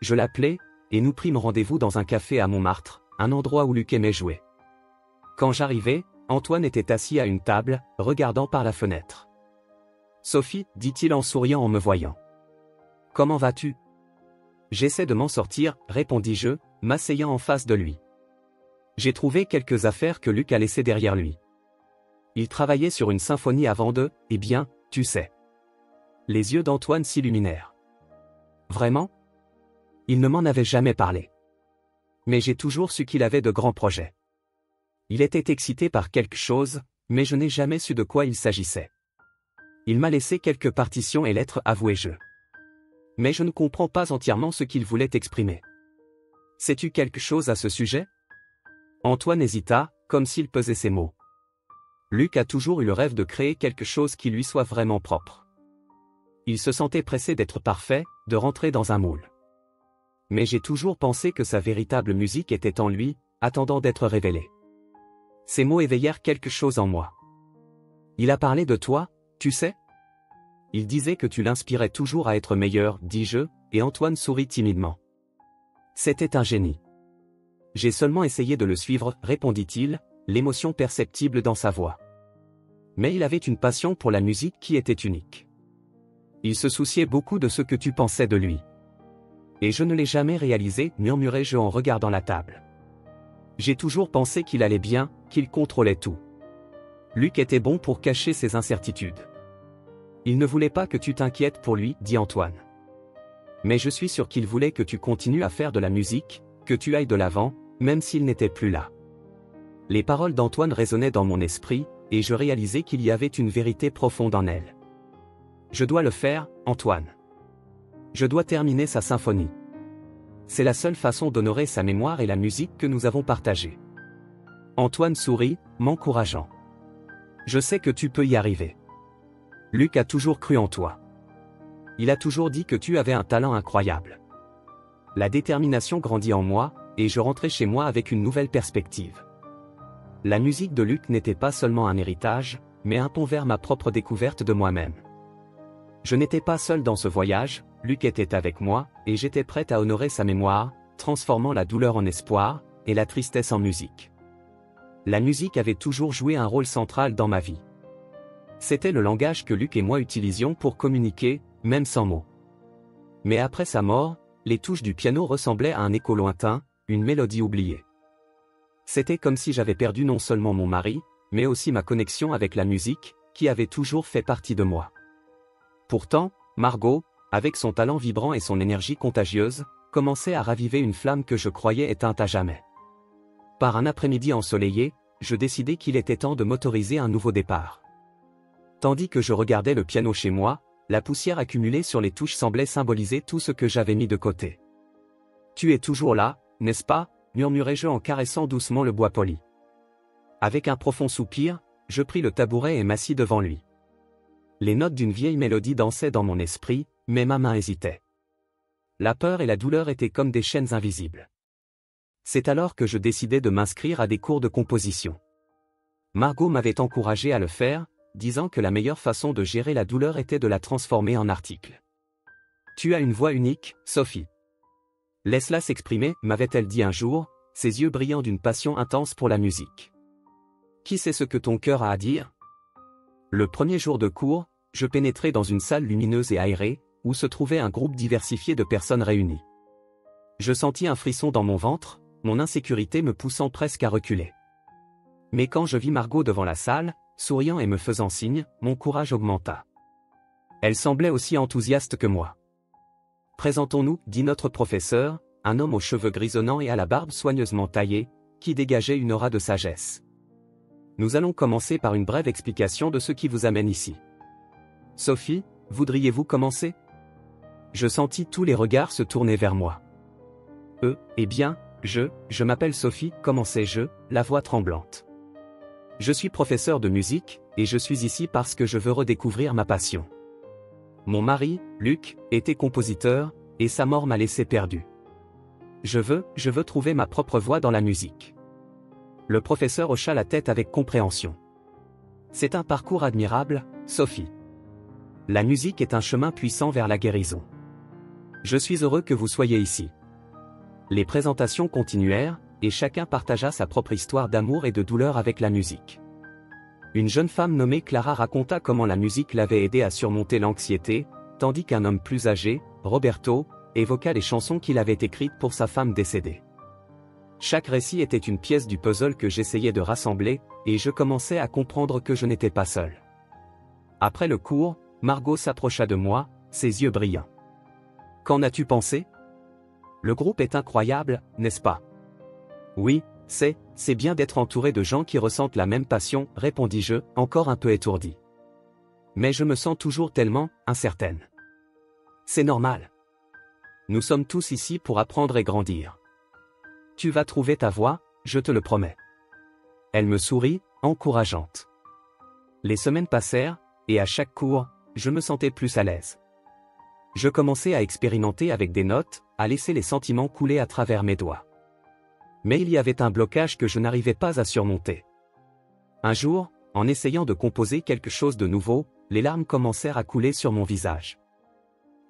Je l'appelai, et nous prîmes rendez-vous dans un café à Montmartre, un endroit où Luc aimait jouer. Quand j'arrivai, Antoine était assis à une table, regardant par la fenêtre. « Sophie, dit-il en souriant en me voyant. Comment vas-tu ? » J'essaie de m'en sortir, répondis-je, m'asseyant en face de lui. J'ai trouvé quelques affaires que Luc a laissées derrière lui. Il travaillait sur une symphonie avant eh bien, tu sais. Les yeux d'Antoine s'illuminèrent. Vraiment ? Il ne m'en avait jamais parlé. Mais j'ai toujours su qu'il avait de grands projets. Il était excité par quelque chose, mais je n'ai jamais su de quoi il s'agissait. Il m'a laissé quelques partitions et lettres, avouai-je. Mais je ne comprends pas entièrement ce qu'il voulait exprimer. Sais-tu quelque chose à ce sujet ? Antoine hésita, comme s'il pesait ses mots. Luc a toujours eu le rêve de créer quelque chose qui lui soit vraiment propre. Il se sentait pressé d'être parfait, de rentrer dans un moule. Mais j'ai toujours pensé que sa véritable musique était en lui, attendant d'être révélée. Ces mots éveillèrent quelque chose en moi. Il a parlé de toi, tu sais ? Il disait que tu l'inspirais toujours à être meilleur, dis-je, et Antoine sourit timidement. C'était un génie. J'ai seulement essayé de le suivre, répondit-il, l'émotion perceptible dans sa voix. Mais il avait une passion pour la musique qui était unique. Il se souciait beaucoup de ce que tu pensais de lui. Et je ne l'ai jamais réalisé, murmurai-je en regardant la table. J'ai toujours pensé qu'il allait bien, qu'il contrôlait tout. Luc était bon pour cacher ses incertitudes. Il ne voulait pas que tu t'inquiètes pour lui, dit Antoine. Mais je suis sûr qu'il voulait que tu continues à faire de la musique, que tu ailles de l'avant, même s'il n'était plus là. Les paroles d'Antoine résonnaient dans mon esprit, et je réalisais qu'il y avait une vérité profonde en elles. Je dois le faire, Antoine. Je dois terminer sa symphonie. C'est la seule façon d'honorer sa mémoire et la musique que nous avons partagée. Antoine sourit, m'encourageant. Je sais que tu peux y arriver. Luc a toujours cru en toi. Il a toujours dit que tu avais un talent incroyable. La détermination grandit en moi, et je rentrais chez moi avec une nouvelle perspective. La musique de Luc n'était pas seulement un héritage, mais un pont vers ma propre découverte de moi-même. Je n'étais pas seul dans ce voyage, Luc était avec moi, et j'étais prête à honorer sa mémoire, transformant la douleur en espoir, et la tristesse en musique. La musique avait toujours joué un rôle central dans ma vie. C'était le langage que Luc et moi utilisions pour communiquer, même sans mots. Mais après sa mort, les touches du piano ressemblaient à un écho lointain, une mélodie oubliée. C'était comme si j'avais perdu non seulement mon mari, mais aussi ma connexion avec la musique, qui avait toujours fait partie de moi. Pourtant, Margot, avec son talent vibrant et son énergie contagieuse, commençait à raviver une flamme que je croyais éteinte à jamais. Par un après-midi ensoleillé, je décidai qu'il était temps de m'autoriser un nouveau départ. Tandis que je regardais le piano chez moi, la poussière accumulée sur les touches semblait symboliser tout ce que j'avais mis de côté. « Tu es toujours là, n'est-ce pas ?» murmurai-je en caressant doucement le bois poli. Avec un profond soupir, je pris le tabouret et m'assis devant lui. Les notes d'une vieille mélodie dansaient dans mon esprit, mais ma main hésitait. La peur et la douleur étaient comme des chaînes invisibles. C'est alors que je décidai de m'inscrire à des cours de composition. Margot m'avait encouragé à le faire, disant que la meilleure façon de gérer la douleur était de la transformer en article. « Tu as une voix unique, Sophie. Laisse-la s'exprimer, m'avait-elle dit un jour, ses yeux brillant d'une passion intense pour la musique. Qui sait ce que ton cœur a à dire ? Le premier jour de cours, je pénétrai dans une salle lumineuse et aérée, où se trouvait un groupe diversifié de personnes réunies. Je sentis un frisson dans mon ventre, mon insécurité me poussant presque à reculer. Mais quand je vis Margot devant la salle, souriant et me faisant signe, mon courage augmenta. Elle semblait aussi enthousiaste que moi. « Présentons-nous, dit notre professeur, un homme aux cheveux grisonnants et à la barbe soigneusement taillée, qui dégageait une aura de sagesse. Nous allons commencer par une brève explication de ce qui vous amène ici. Sophie, voudriez-vous commencer ? Je sentis tous les regards se tourner vers moi. Eh bien, je m'appelle Sophie, commençai-je, la voix tremblante. Je suis professeur de musique, et je suis ici parce que je veux redécouvrir ma passion. Mon mari, Luc, était compositeur, et sa mort m'a laissé perdu. Je veux trouver ma propre voix dans la musique. Le professeur hocha la tête avec compréhension. C'est un parcours admirable, Sophie. La musique est un chemin puissant vers la guérison. Je suis heureux que vous soyez ici. Les présentations continuèrent, et chacun partagea sa propre histoire d'amour et de douleur avec la musique. Une jeune femme nommée Clara raconta comment la musique l'avait aidée à surmonter l'anxiété, tandis qu'un homme plus âgé, Roberto, évoqua les chansons qu'il avait écrites pour sa femme décédée. Chaque récit était une pièce du puzzle que j'essayais de rassembler, et je commençais à comprendre que je n'étais pas seul. Après le cours, Margot s'approcha de moi, ses yeux brillants. « Qu'en as-tu pensé ? Le groupe est incroyable, n'est-ce pas ? » « Oui, c'est bien d'être entouré de gens qui ressentent la même passion, répondis-je, encore un peu étourdi. Mais je me sens toujours tellement incertaine. C'est normal. Nous sommes tous ici pour apprendre et grandir. Tu vas trouver ta voie, je te le promets. Elle me sourit, encourageante. Les semaines passèrent, et à chaque cours, je me sentais plus à l'aise. Je commençais à expérimenter avec des notes, à laisser les sentiments couler à travers mes doigts. Mais il y avait un blocage que je n'arrivais pas à surmonter. Un jour, en essayant de composer quelque chose de nouveau, les larmes commencèrent à couler sur mon visage.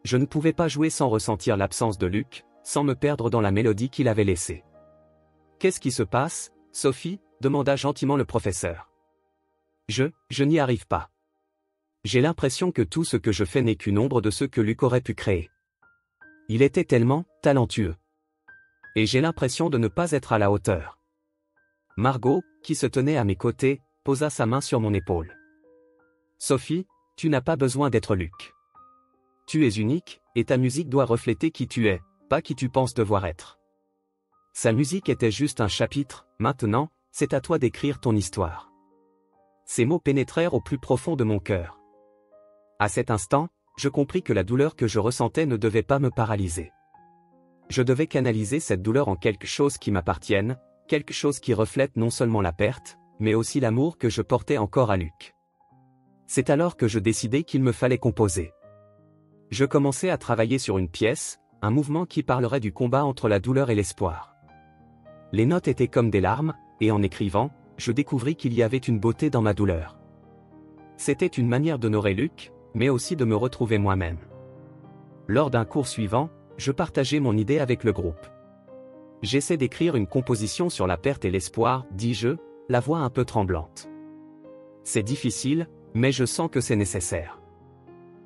Je ne pouvais pas jouer sans ressentir l'absence de Luc, sans me perdre dans la mélodie qu'il avait laissée. « Qu'est-ce qui se passe, Sophie ?» demanda gentiment le professeur. Je n'y arrive pas. J'ai l'impression que tout ce que je fais n'est qu'une ombre de ce que Luc aurait pu créer. Il était tellement talentueux. Et j'ai l'impression de ne pas être à la hauteur. Margot, qui se tenait à mes côtés, posa sa main sur mon épaule. Sophie, tu n'as pas besoin d'être Luc. Tu es unique, et ta musique doit refléter qui tu es, pas qui tu penses devoir être. Sa musique était juste un chapitre, maintenant, c'est à toi d'écrire ton histoire. Ces mots pénétrèrent au plus profond de mon cœur. À cet instant, je compris que la douleur que je ressentais ne devait pas me paralyser. Je devais canaliser cette douleur en quelque chose qui m'appartienne, quelque chose qui reflète non seulement la perte, mais aussi l'amour que je portais encore à Luc. C'est alors que je décidai qu'il me fallait composer. Je commençai à travailler sur une pièce, un mouvement qui parlerait du combat entre la douleur et l'espoir. Les notes étaient comme des larmes, et en écrivant, je découvris qu'il y avait une beauté dans ma douleur. C'était une manière d'honorer Luc, mais aussi de me retrouver moi-même. Lors d'un cours suivant, je partageai mon idée avec le groupe. J'essaie d'écrire une composition sur la perte et l'espoir, dis-je, la voix un peu tremblante. C'est difficile, mais je sens que c'est nécessaire.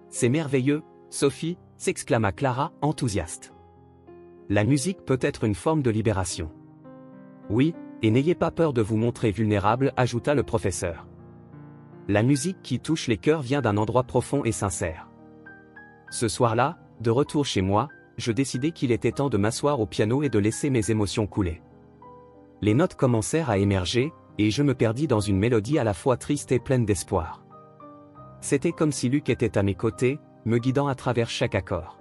C'est merveilleux, Sophie, s'exclama Clara, enthousiaste. La musique peut être une forme de libération. Oui, et n'ayez pas peur de vous montrer vulnérable, ajouta le professeur. La musique qui touche les cœurs vient d'un endroit profond et sincère. Ce soir-là, de retour chez moi, je décidai qu'il était temps de m'asseoir au piano et de laisser mes émotions couler. Les notes commencèrent à émerger, et je me perdis dans une mélodie à la fois triste et pleine d'espoir. C'était comme si Luc était à mes côtés, me guidant à travers chaque accord.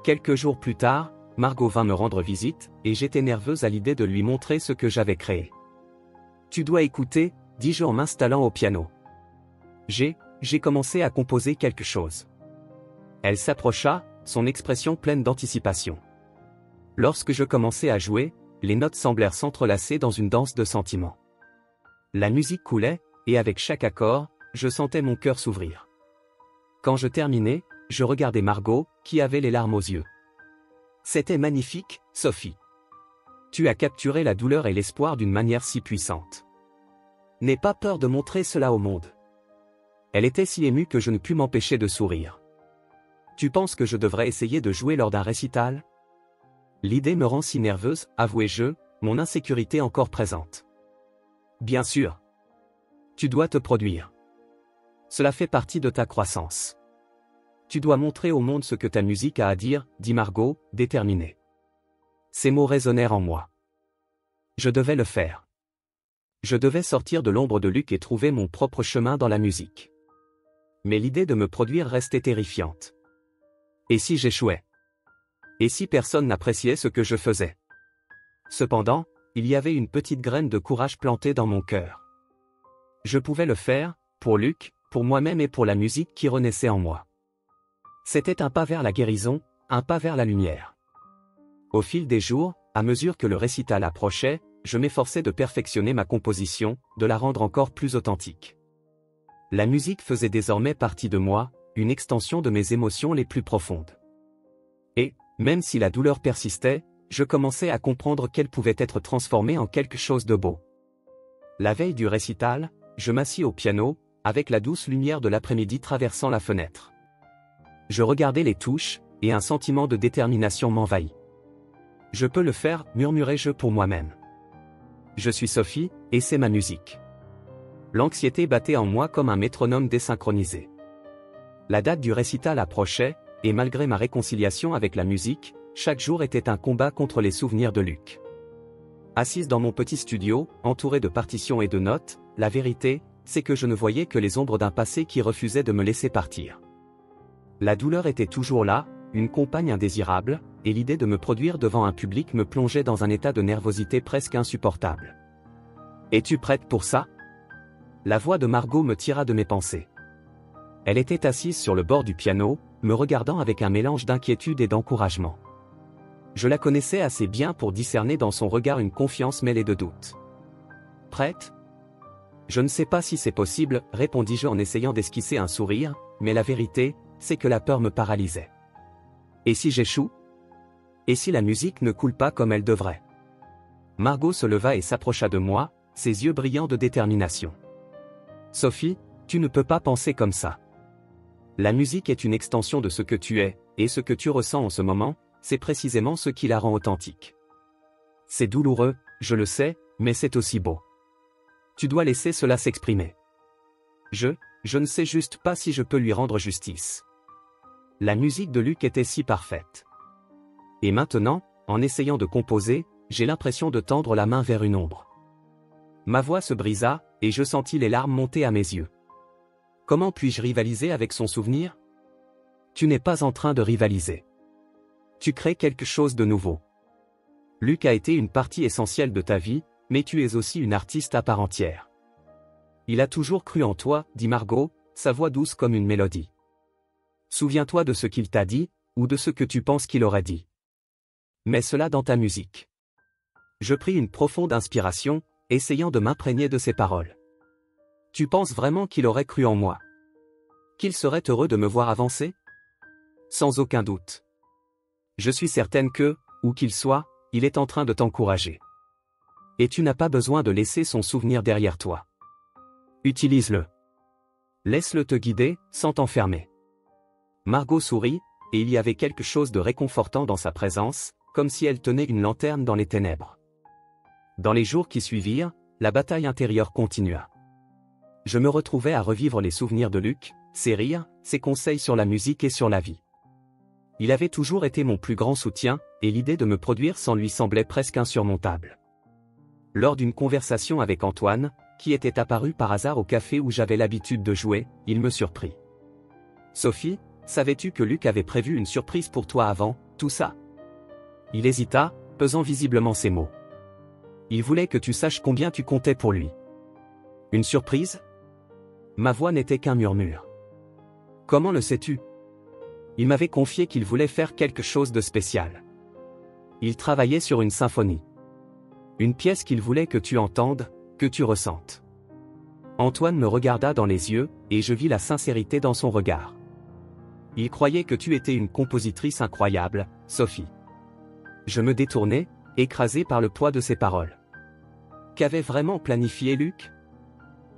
Quelques jours plus tard, Margot vint me rendre visite, et j'étais nerveuse à l'idée de lui montrer ce que j'avais créé. « Tu dois écouter, dis-je en m'installant au piano. J'ai commencé à composer quelque chose. » Elle s'approcha, son expression pleine d'anticipation. Lorsque je commençai à jouer, les notes semblèrent s'entrelacer dans une danse de sentiments. La musique coulait, et avec chaque accord, je sentais mon cœur s'ouvrir. Quand je terminai, je regardai Margot, qui avait les larmes aux yeux. « C'était magnifique, Sophie. Tu as capturé la douleur et l'espoir d'une manière si puissante. N'aie pas peur de montrer cela au monde. » Elle était si émue que je ne pus m'empêcher de sourire. « Tu penses que je devrais essayer de jouer lors d'un récital ? L'idée me rend si nerveuse, avouai-je, mon insécurité encore présente. » Bien sûr. Tu dois te produire. Cela fait partie de ta croissance. Tu dois montrer au monde ce que ta musique a à dire, dit Margot, déterminée. Ces mots résonnèrent en moi. Je devais le faire. Je devais sortir de l'ombre de Luc et trouver mon propre chemin dans la musique. Mais l'idée de me produire restait terrifiante. Et si j'échouais? Et si personne n'appréciait ce que je faisais? Cependant, il y avait une petite graine de courage plantée dans mon cœur. Je pouvais le faire, pour Luc, pour moi-même et pour la musique qui renaissait en moi. C'était un pas vers la guérison, un pas vers la lumière. Au fil des jours, à mesure que le récital approchait, je m'efforçais de perfectionner ma composition, de la rendre encore plus authentique. La musique faisait désormais partie de moi, une extension de mes émotions les plus profondes. Et, même si la douleur persistait, je commençais à comprendre qu'elle pouvait être transformée en quelque chose de beau. La veille du récital, je m'assis au piano, avec la douce lumière de l'après-midi traversant la fenêtre. Je regardais les touches, et un sentiment de détermination m'envahit. Je peux le faire, murmurai-je pour moi-même. Je suis Sophie, et c'est ma musique. L'anxiété battait en moi comme un métronome désynchronisé. La date du récital approchait, et malgré ma réconciliation avec la musique, chaque jour était un combat contre les souvenirs de Luc. Assise dans mon petit studio, entouré de partitions et de notes, la vérité, c'est que je ne voyais que les ombres d'un passé qui refusait de me laisser partir. La douleur était toujours là, une compagne indésirable, et l'idée de me produire devant un public me plongeait dans un état de nervosité presque insupportable. « Es-tu prête pour ça ?» La voix de Margot me tira de mes pensées. Elle était assise sur le bord du piano, me regardant avec un mélange d'inquiétude et d'encouragement. Je la connaissais assez bien pour discerner dans son regard une confiance mêlée de doute. « Prête ? Je ne sais pas si c'est possible, répondis-je en essayant d'esquisser un sourire, mais la vérité, c'est que la peur me paralysait. Et si j'échoue? Et si la musique ne coule pas comme elle devrait? Margot se leva et s'approcha de moi, ses yeux brillants de détermination. Sophie, tu ne peux pas penser comme ça. La musique est une extension de ce que tu es, et ce que tu ressens en ce moment, c'est précisément ce qui la rend authentique. C'est douloureux, je le sais, mais c'est aussi beau. Tu dois laisser cela s'exprimer. Je ne sais juste pas si je peux lui rendre justice. La musique de Luc était si parfaite. Et maintenant, en essayant de composer, j'ai l'impression de tendre la main vers une ombre. Ma voix se brisa, et je sentis les larmes monter à mes yeux. Comment puis-je rivaliser avec son souvenir? Tu n'es pas en train de rivaliser. Tu crées quelque chose de nouveau. Luc a été une partie essentielle de ta vie, mais tu es aussi une artiste à part entière. Il a toujours cru en toi, dit Margot, sa voix douce comme une mélodie. Souviens-toi de ce qu'il t'a dit, ou de ce que tu penses qu'il aurait dit. Mets cela dans ta musique. Je pris une profonde inspiration, essayant de m'imprégner de ses paroles. Tu penses vraiment qu'il aurait cru en moi? Qu'il serait heureux de me voir avancer? Sans aucun doute. Je suis certaine que, où qu'il soit, il est en train de t'encourager. Et tu n'as pas besoin de laisser son souvenir derrière toi. Utilise-le. Laisse-le te guider, sans t'enfermer. Margot sourit, et il y avait quelque chose de réconfortant dans sa présence, comme si elle tenait une lanterne dans les ténèbres. Dans les jours qui suivirent, la bataille intérieure continua. Je me retrouvais à revivre les souvenirs de Luc, ses rires, ses conseils sur la musique et sur la vie. Il avait toujours été mon plus grand soutien, et l'idée de me produire sans lui semblait presque insurmontable. Lors d'une conversation avec Antoine, qui était apparu par hasard au café où j'avais l'habitude de jouer, il me surprit. « Sophie, savais-tu que Luc avait prévu une surprise pour toi avant, tout ça ?» Il hésita, pesant visiblement ses mots. Il voulait que tu saches combien tu comptais pour lui. Une surprise? Ma voix n'était qu'un murmure. Comment le sais-tu? Il m'avait confié qu'il voulait faire quelque chose de spécial. Il travaillait sur une symphonie. Une pièce qu'il voulait que tu entendes, que tu ressentes. Antoine me regarda dans les yeux, et je vis la sincérité dans son regard. Il croyait que tu étais une compositrice incroyable, Sophie. Je me détournai, écrasé par le poids de ses paroles. Qu'avait vraiment planifié Luc?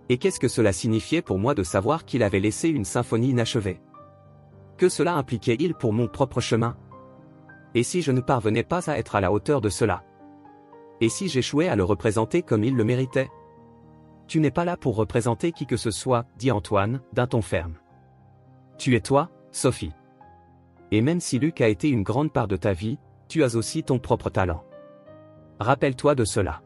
Et qu'est-ce que cela signifiait pour moi de savoir qu'il avait laissé une symphonie inachevée? Que cela impliquait-il pour mon propre chemin? Et si je ne parvenais pas à être à la hauteur de cela? Et si j'échouais à le représenter comme il le méritait? Tu n'es pas là pour représenter qui que ce soit, dit Antoine, d'un ton ferme. Tu es toi, Sophie. Et même si Luc a été une grande part de ta vie, tu as aussi ton propre talent. Rappelle-toi de cela.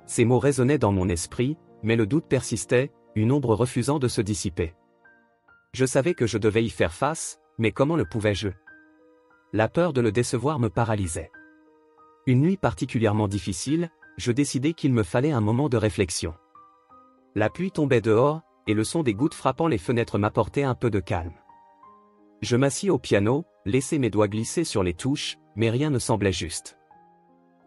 Ces mots résonnaient dans mon esprit, mais le doute persistait, une ombre refusant de se dissiper. Je savais que je devais y faire face, mais comment le pouvais-je? La peur de le décevoir me paralysait. Une nuit particulièrement difficile, je décidai qu'il me fallait un moment de réflexion. La pluie tombait dehors, et le son des gouttes frappant les fenêtres m'apportait un peu de calme. Je m'assis au piano, laissai mes doigts glisser sur les touches, mais rien ne semblait juste.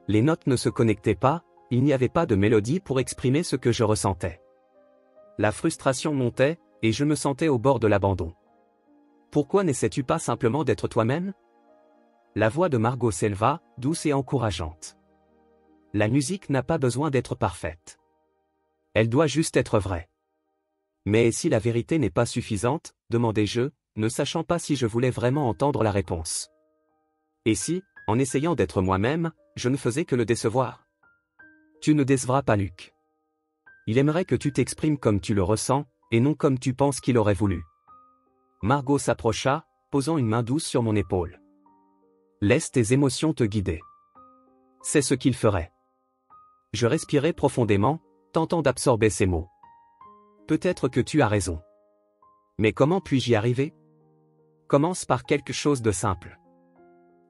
Les notes ne se connectaient pas, il n'y avait pas de mélodie pour exprimer ce que je ressentais. La frustration montait, et je me sentais au bord de l'abandon. Pourquoi n'essaies-tu pas simplement d'être toi-même? La voix de Margot s'éleva, douce et encourageante. La musique n'a pas besoin d'être parfaite. Elle doit juste être vraie. Mais si la vérité n'est pas suffisante, demandai-je, ne sachant pas si je voulais vraiment entendre la réponse. Et si, en essayant d'être moi-même, je ne faisais que le décevoir? Tu ne décevras pas Luc. Il aimerait que tu t'exprimes comme tu le ressens, et non comme tu penses qu'il aurait voulu. Margot s'approcha, posant une main douce sur mon épaule. Laisse tes émotions te guider. C'est ce qu'il ferait. Je respirai profondément, tentant d'absorber ces mots. Peut-être que tu as raison. Mais comment puis-je y arriver? Commence par quelque chose de simple.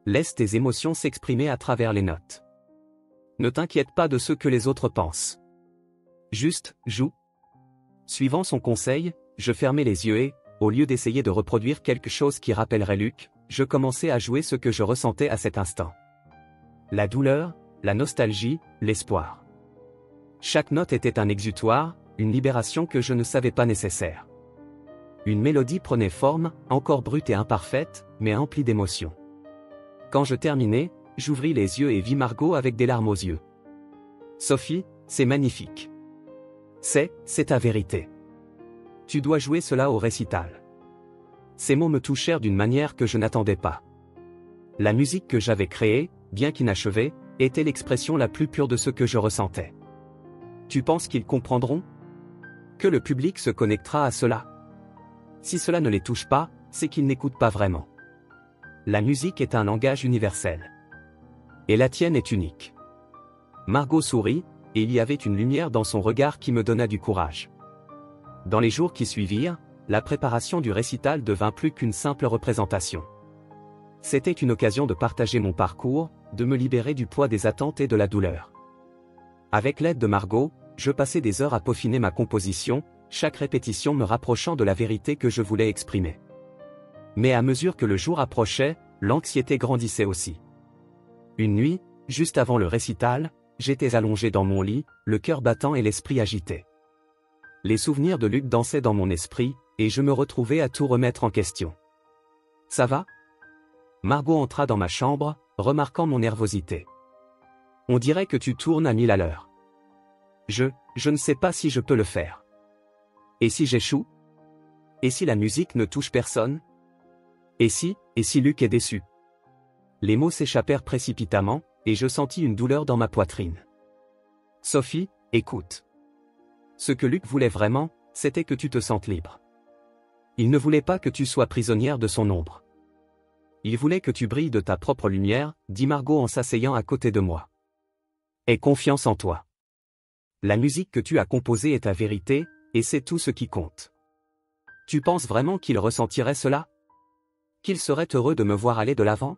Laisse tes émotions s'exprimer à travers les notes. Ne t'inquiète pas de ce que les autres pensent. Juste, joue. Suivant son conseil, je fermai les yeux et, au lieu d'essayer de reproduire quelque chose qui rappellerait Luc, je commençai à jouer ce que je ressentais à cet instant. La douleur, la nostalgie, l'espoir. Chaque note était un exutoire, une libération que je ne savais pas nécessaire. Une mélodie prenait forme, encore brute et imparfaite, mais emplie d'émotion. Quand je terminai, j'ouvris les yeux et vis Margot avec des larmes aux yeux. Sophie, c'est magnifique. C'est ta vérité. Tu dois jouer cela au récital. Ces mots me touchèrent d'une manière que je n'attendais pas. La musique que j'avais créée, bien qu'inachevée, était l'expression la plus pure de ce que je ressentais. Tu penses qu'ils comprendront? Que le public se connectera à cela? Si cela ne les touche pas, c'est qu'ils n'écoutent pas vraiment. La musique est un langage universel. Et la tienne est unique. Margot sourit, et il y avait une lumière dans son regard qui me donna du courage. Dans les jours qui suivirent, la préparation du récital devint plus qu'une simple représentation. C'était une occasion de partager mon parcours, de me libérer du poids des attentes et de la douleur. Avec l'aide de Margot, je passais des heures à peaufiner ma composition, chaque répétition me rapprochant de la vérité que je voulais exprimer. Mais à mesure que le jour approchait, l'anxiété grandissait aussi. Une nuit, juste avant le récital, j'étais allongé dans mon lit, le cœur battant et l'esprit agité. Les souvenirs de Luc dansaient dans mon esprit, et je me retrouvais à tout remettre en question. « Ça va ?» Margot entra dans ma chambre, remarquant mon nervosité. « On dirait que tu tournes à 1000 à l'heure. »« Je ne sais pas si je peux le faire. »« Et si j'échoue ? Et si la musique ne touche personne ? Et si Luc est déçu ?» Les mots s'échappèrent précipitamment, et je sentis une douleur dans ma poitrine. « Sophie, écoute. Ce que Luc voulait vraiment, c'était que tu te sentes libre. Il ne voulait pas que tu sois prisonnière de son ombre. Il voulait que tu brilles de ta propre lumière, dit Margot en s'asseyant à côté de moi. Aie confiance en toi. La musique que tu as composée est ta vérité, et c'est tout ce qui compte. Tu penses vraiment qu'il ressentirait cela? Qu'il serait heureux de me voir aller de l'avant?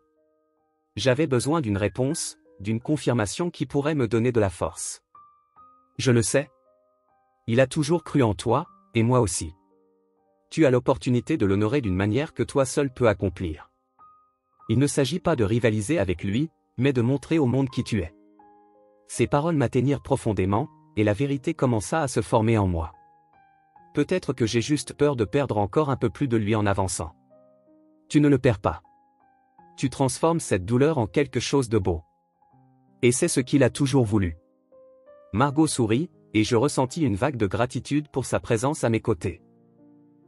J'avais besoin d'une réponse, d'une confirmation qui pourrait me donner de la force. Je le sais. Il a toujours cru en toi, et moi aussi. Tu as l'opportunité de l'honorer d'une manière que toi seul peux accomplir. Il ne s'agit pas de rivaliser avec lui, mais de montrer au monde qui tu es. Ces paroles m'atteignirent profondément, et la vérité commença à se former en moi. Peut-être que j'ai juste peur de perdre encore un peu plus de lui en avançant. Tu ne le perds pas. Tu transformes cette douleur en quelque chose de beau. Et c'est ce qu'il a toujours voulu. Margot sourit, et je ressentis une vague de gratitude pour sa présence à mes côtés.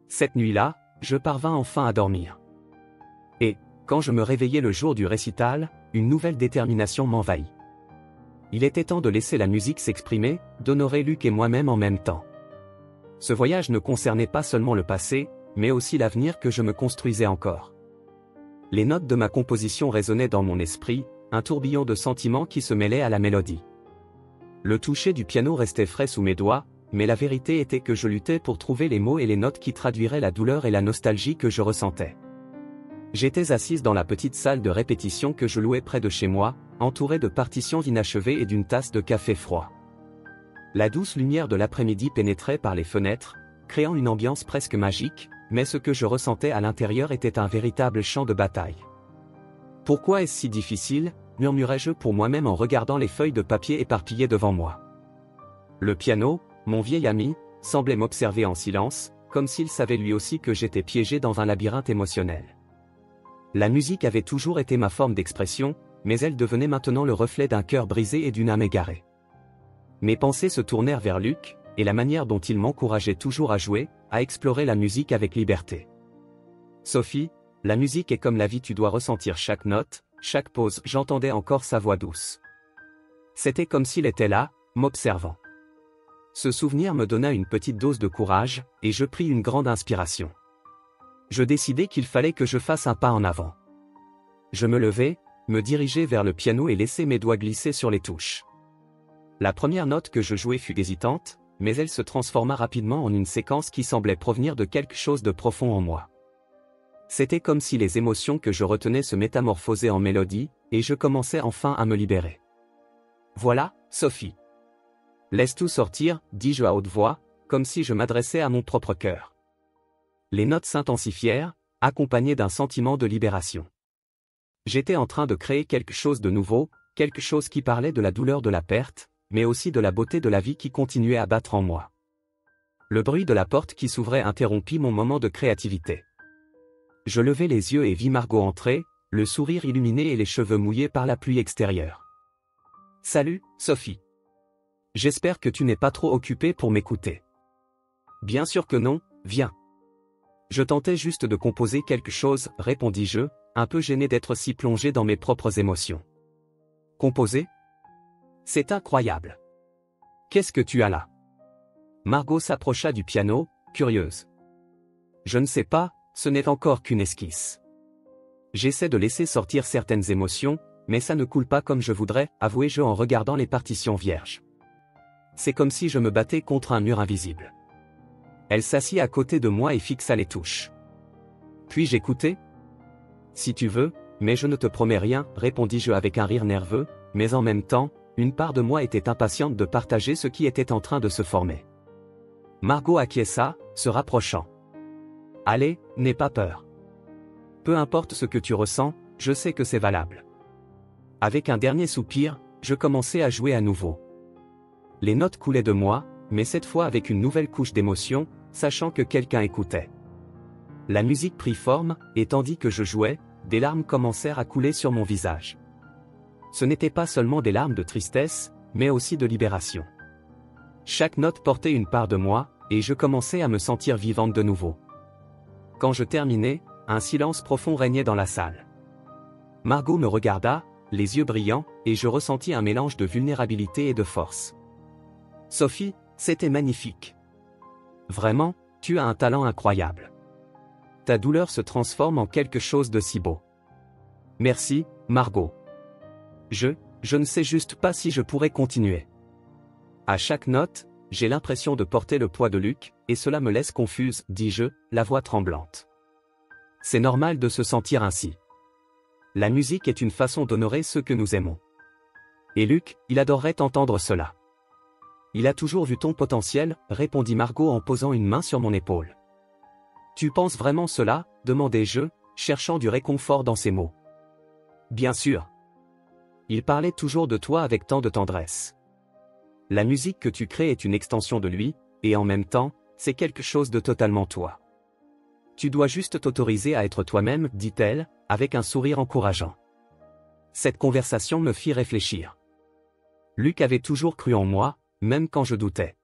Cette nuit-là, je parvins enfin à dormir. Et, quand je me réveillai le jour du récital, une nouvelle détermination m'envahit. Il était temps de laisser la musique s'exprimer, d'honorer Luc et moi-même en même temps. Ce voyage ne concernait pas seulement le passé, mais aussi l'avenir que je me construisais encore. Les notes de ma composition résonnaient dans mon esprit, un tourbillon de sentiments qui se mêlait à la mélodie. Le toucher du piano restait frais sous mes doigts, mais la vérité était que je luttais pour trouver les mots et les notes qui traduiraient la douleur et la nostalgie que je ressentais. J'étais assise dans la petite salle de répétition que je louais près de chez moi, entourée de partitions inachevées et d'une tasse de café froid. La douce lumière de l'après-midi pénétrait par les fenêtres, créant une ambiance presque magique, mais ce que je ressentais à l'intérieur était un véritable champ de bataille. « Pourquoi est-ce si difficile ?» murmurais-je pour moi-même en regardant les feuilles de papier éparpillées devant moi. Le piano, mon vieil ami, semblait m'observer en silence, comme s'il savait lui aussi que j'étais piégé dans un labyrinthe émotionnel. La musique avait toujours été ma forme d'expression, mais elle devenait maintenant le reflet d'un cœur brisé et d'une âme égarée. Mes pensées se tournèrent vers Luc, et la manière dont il m'encourageait toujours à jouer, à explorer la musique avec liberté. « Sophie, la musique est comme la vie, tu dois ressentir chaque note, chaque pause. » J'entendais encore sa voix douce. C'était comme s'il était là, m'observant. Ce souvenir me donna une petite dose de courage, et je pris une grande inspiration. Je décidai qu'il fallait que je fasse un pas en avant. Je me levai, me dirigeai vers le piano et laissai mes doigts glisser sur les touches. La première note que je jouai fut hésitante, mais elle se transforma rapidement en une séquence qui semblait provenir de quelque chose de profond en moi. C'était comme si les émotions que je retenais se métamorphosaient en mélodie, et je commençais enfin à me libérer. « Voilà, Sophie. Laisse tout sortir, dis-je à haute voix, comme si je m'adressais à mon propre cœur. » Les notes s'intensifièrent, accompagnées d'un sentiment de libération. J'étais en train de créer quelque chose de nouveau, quelque chose qui parlait de la douleur de la perte, mais aussi de la beauté de la vie qui continuait à battre en moi. Le bruit de la porte qui s'ouvrait interrompit mon moment de créativité. Je levai les yeux et vis Margot entrer, le sourire illuminé et les cheveux mouillés par la pluie extérieure. « Salut, Sophie. J'espère que tu n'es pas trop occupée pour m'écouter. »« Bien sûr que non, viens. » Je tentais juste de composer quelque chose, répondis-je, un peu gêné d'être si plongé dans mes propres émotions. Composer? C'est incroyable. Qu'est-ce que tu as là? Margot s'approcha du piano, curieuse. Je ne sais pas, ce n'est encore qu'une esquisse. J'essaie de laisser sortir certaines émotions, mais ça ne coule pas comme je voudrais, avouai-je en regardant les partitions vierges. C'est comme si je me battais contre un mur invisible. Elle s'assit à côté de moi et fixa les touches. Puis-je écouter? Si tu veux, mais je ne te promets rien, répondis-je avec un rire nerveux, mais en même temps, une part de moi était impatiente de partager ce qui était en train de se former. Margot acquiesça, se rapprochant. Allez, n'aie pas peur. Peu importe ce que tu ressens, je sais que c'est valable. Avec un dernier soupir, je commençai à jouer à nouveau. Les notes coulaient de moi, mais cette fois avec une nouvelle couche d'émotion, sachant que quelqu'un écoutait. La musique prit forme, et tandis que je jouais, des larmes commencèrent à couler sur mon visage. Ce n'étaient pas seulement des larmes de tristesse, mais aussi de libération. Chaque note portait une part de moi, et je commençais à me sentir vivante de nouveau. Quand je terminai, un silence profond régnait dans la salle. Margot me regarda, les yeux brillants, et je ressentis un mélange de vulnérabilité et de force. Sophie, c'était magnifique. Vraiment, tu as un talent incroyable. Ta douleur se transforme en quelque chose de si beau. Merci, Margot. Je ne sais juste pas si je pourrais continuer. À chaque note, j'ai l'impression de porter le poids de Luc, et cela me laisse confuse, dis-je, la voix tremblante. C'est normal de se sentir ainsi. La musique est une façon d'honorer ceux que nous aimons. Et Luc, il adorerait entendre cela. Il a toujours vu ton potentiel, répondit Margot en posant une main sur mon épaule. Tu penses vraiment cela? Demandai-je, cherchant du réconfort dans ses mots. Bien sûr. Il parlait toujours de toi avec tant de tendresse. La musique que tu crées est une extension de lui, et en même temps, c'est quelque chose de totalement toi. Tu dois juste t'autoriser à être toi-même, dit-elle, avec un sourire encourageant. Cette conversation me fit réfléchir. Luc avait toujours cru en moi, même quand je doutais.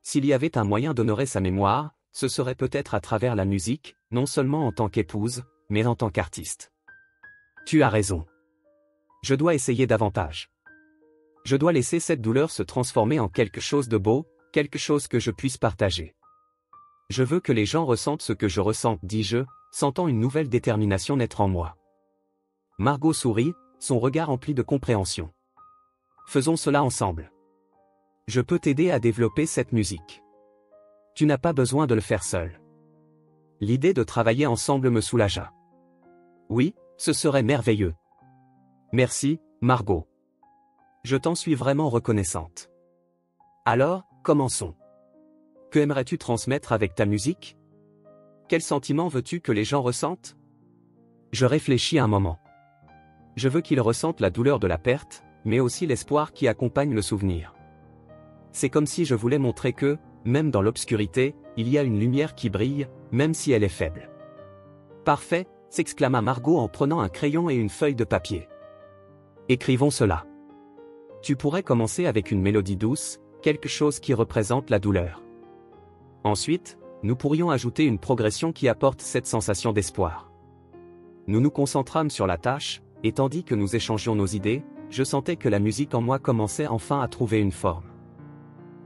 S'il y avait un moyen d'honorer sa mémoire, ce serait peut-être à travers la musique, non seulement en tant qu'épouse, mais en tant qu'artiste. Tu as raison. Je dois essayer davantage. Je dois laisser cette douleur se transformer en quelque chose de beau, quelque chose que je puisse partager. Je veux que les gens ressentent ce que je ressens, dis-je, sentant une nouvelle détermination naître en moi. Margot sourit, son regard empli de compréhension. Faisons cela ensemble. Je peux t'aider à développer cette musique. Tu n'as pas besoin de le faire seul. L'idée de travailler ensemble me soulagea. Oui, ce serait merveilleux. Merci, Margot. Je t'en suis vraiment reconnaissante. Alors, commençons. Que aimerais-tu transmettre avec ta musique? Quel sentiment veux-tu que les gens ressentent? Je réfléchis un moment. Je veux qu'ils ressentent la douleur de la perte, mais aussi l'espoir qui accompagne le souvenir. C'est comme si je voulais montrer que, même dans l'obscurité, il y a une lumière qui brille, même si elle est faible. Parfait, s'exclama Margot en prenant un crayon et une feuille de papier. Écrivons cela. Tu pourrais commencer avec une mélodie douce, quelque chose qui représente la douleur. Ensuite, nous pourrions ajouter une progression qui apporte cette sensation d'espoir. Nous nous concentrâmes sur la tâche, et tandis que nous échangions nos idées, je sentais que la musique en moi commençait enfin à trouver une forme.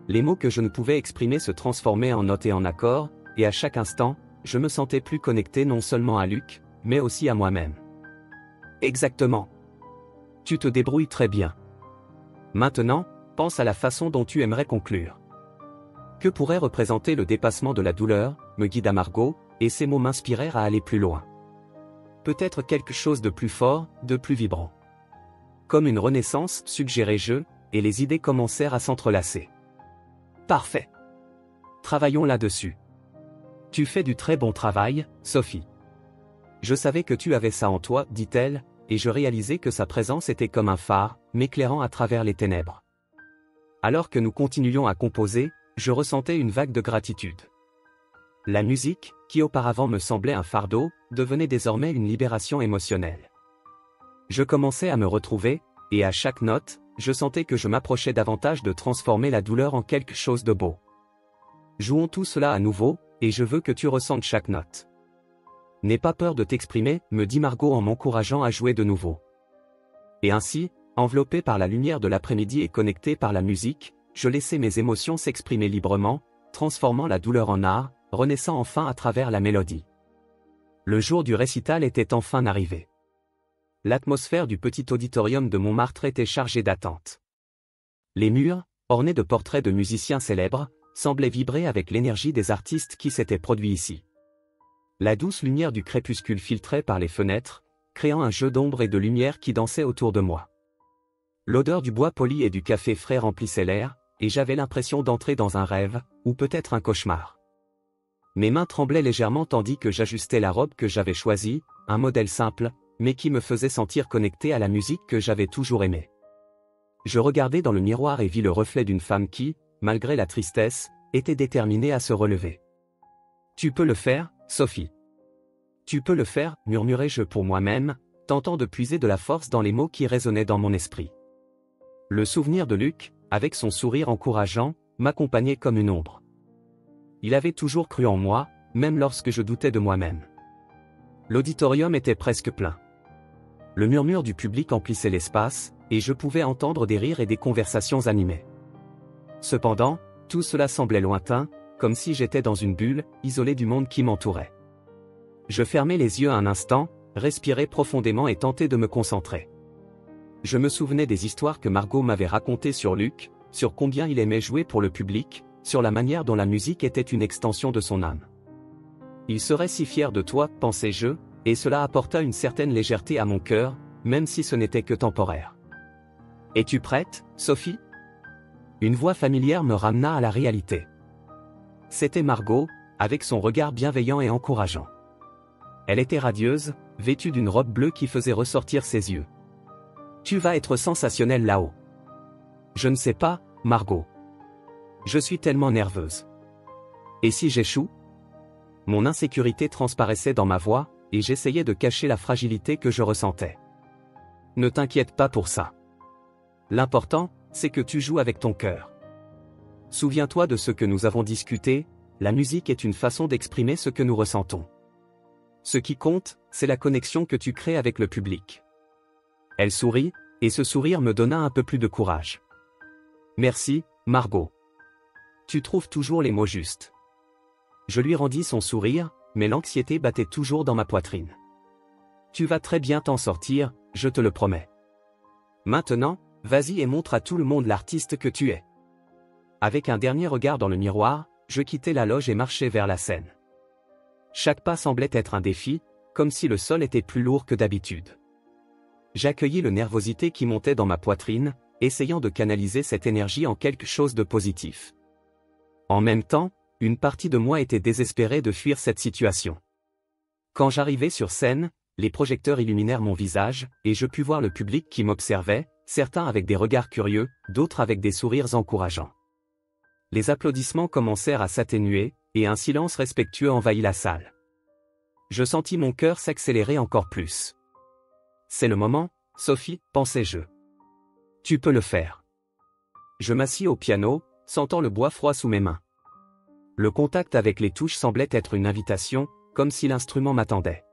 Les mots que je ne pouvais exprimer se transformaient en notes et en accords, et à chaque instant, je me sentais plus connecté non seulement à Luc, mais aussi à moi-même. Exactement. Tu te débrouilles très bien. Maintenant, pense à la façon dont tu aimerais conclure. Que pourrait représenter le dépassement de la douleur, me guida Margot, et ces mots m'inspirèrent à aller plus loin. Peut-être quelque chose de plus fort, de plus vibrant. Comme une renaissance, suggérai-je, et les idées commencèrent à s'entrelacer. Parfait. Travaillons là-dessus. Tu fais du très bon travail, Sophie. Je savais que tu avais ça en toi, dit-elle, et je réalisais que sa présence était comme un phare, m'éclairant à travers les ténèbres. Alors que nous continuions à composer, je ressentais une vague de gratitude. La musique, qui auparavant me semblait un fardeau, devenait désormais une libération émotionnelle. Je commençais à me retrouver, et à chaque note, je sentais que je m'approchais davantage de transformer la douleur en quelque chose de beau. Jouons tout cela à nouveau, et je veux que tu ressentes chaque note. N'aie pas peur de t'exprimer, me dit Margot en m'encourageant à jouer de nouveau. Et ainsi, enveloppé par la lumière de l'après-midi et connecté par la musique, je laissais mes émotions s'exprimer librement, transformant la douleur en art, renaissant enfin à travers la mélodie. Le jour du récital était enfin arrivé. L'atmosphère du petit auditorium de Montmartre était chargée d'attente. Les murs, ornés de portraits de musiciens célèbres, semblaient vibrer avec l'énergie des artistes qui s'étaient produits ici. La douce lumière du crépuscule filtrait par les fenêtres, créant un jeu d'ombre et de lumière qui dansait autour de moi. L'odeur du bois poli et du café frais remplissait l'air, et j'avais l'impression d'entrer dans un rêve, ou peut-être un cauchemar. Mes mains tremblaient légèrement tandis que j'ajustais la robe que j'avais choisie, un modèle simple, mais qui me faisait sentir connecté à la musique que j'avais toujours aimée. Je regardai dans le miroir et vis le reflet d'une femme qui, malgré la tristesse, était déterminée à se relever. « Tu peux le faire, Sophie. Tu peux le faire, murmurai-je pour moi-même, tentant de puiser de la force dans les mots qui résonnaient dans mon esprit. Le souvenir de Luc, avec son sourire encourageant, m'accompagnait comme une ombre. Il avait toujours cru en moi, même lorsque je doutais de moi-même. L'auditorium était presque plein. Le murmure du public emplissait l'espace, et je pouvais entendre des rires et des conversations animées. Cependant, tout cela semblait lointain, comme si j'étais dans une bulle, isolé du monde qui m'entourait. Je fermai les yeux un instant, respirai profondément et tentai de me concentrer. Je me souvenais des histoires que Margot m'avait racontées sur Luc, sur combien il aimait jouer pour le public, sur la manière dont la musique était une extension de son âme. Il serait si fier de toi, pensais-je, et cela apporta une certaine légèreté à mon cœur, même si ce n'était que temporaire. « Es-tu prête, Sophie ?» Une voix familière me ramena à la réalité. C'était Margot, avec son regard bienveillant et encourageant. Elle était radieuse, vêtue d'une robe bleue qui faisait ressortir ses yeux. « Tu vas être sensationnelle là-haut. » Je ne sais pas, Margot. Je suis tellement nerveuse. Et si j'échoue ? Mon insécurité transparaissait dans ma voix, et j'essayais de cacher la fragilité que je ressentais. Ne t'inquiète pas pour ça. L'important, c'est que tu joues avec ton cœur. Souviens-toi de ce que nous avons discuté, la musique est une façon d'exprimer ce que nous ressentons. Ce qui compte, c'est la connexion que tu crées avec le public. Elle sourit, et ce sourire me donna un peu plus de courage. Merci, Margot. Tu trouves toujours les mots justes. Je lui rendis son sourire, mais l'anxiété battait toujours dans ma poitrine. Tu vas très bien t'en sortir, je te le promets. Maintenant, vas-y et montre à tout le monde l'artiste que tu es. Avec un dernier regard dans le miroir, je quittai la loge et marchai vers la scène. Chaque pas semblait être un défi, comme si le sol était plus lourd que d'habitude. J'accueillis le nervosité qui montait dans ma poitrine, essayant de canaliser cette énergie en quelque chose de positif. En même temps, une partie de moi était désespérée de fuir cette situation. Quand j'arrivai sur scène, les projecteurs illuminèrent mon visage, et je pus voir le public qui m'observait, certains avec des regards curieux, d'autres avec des sourires encourageants. Les applaudissements commencèrent à s'atténuer, et un silence respectueux envahit la salle. Je sentis mon cœur s'accélérer encore plus. C'est le moment, Sophie, pensai-je. Tu peux le faire. Je m'assis au piano, sentant le bois froid sous mes mains. Le contact avec les touches semblait être une invitation, comme si l'instrument m'attendait.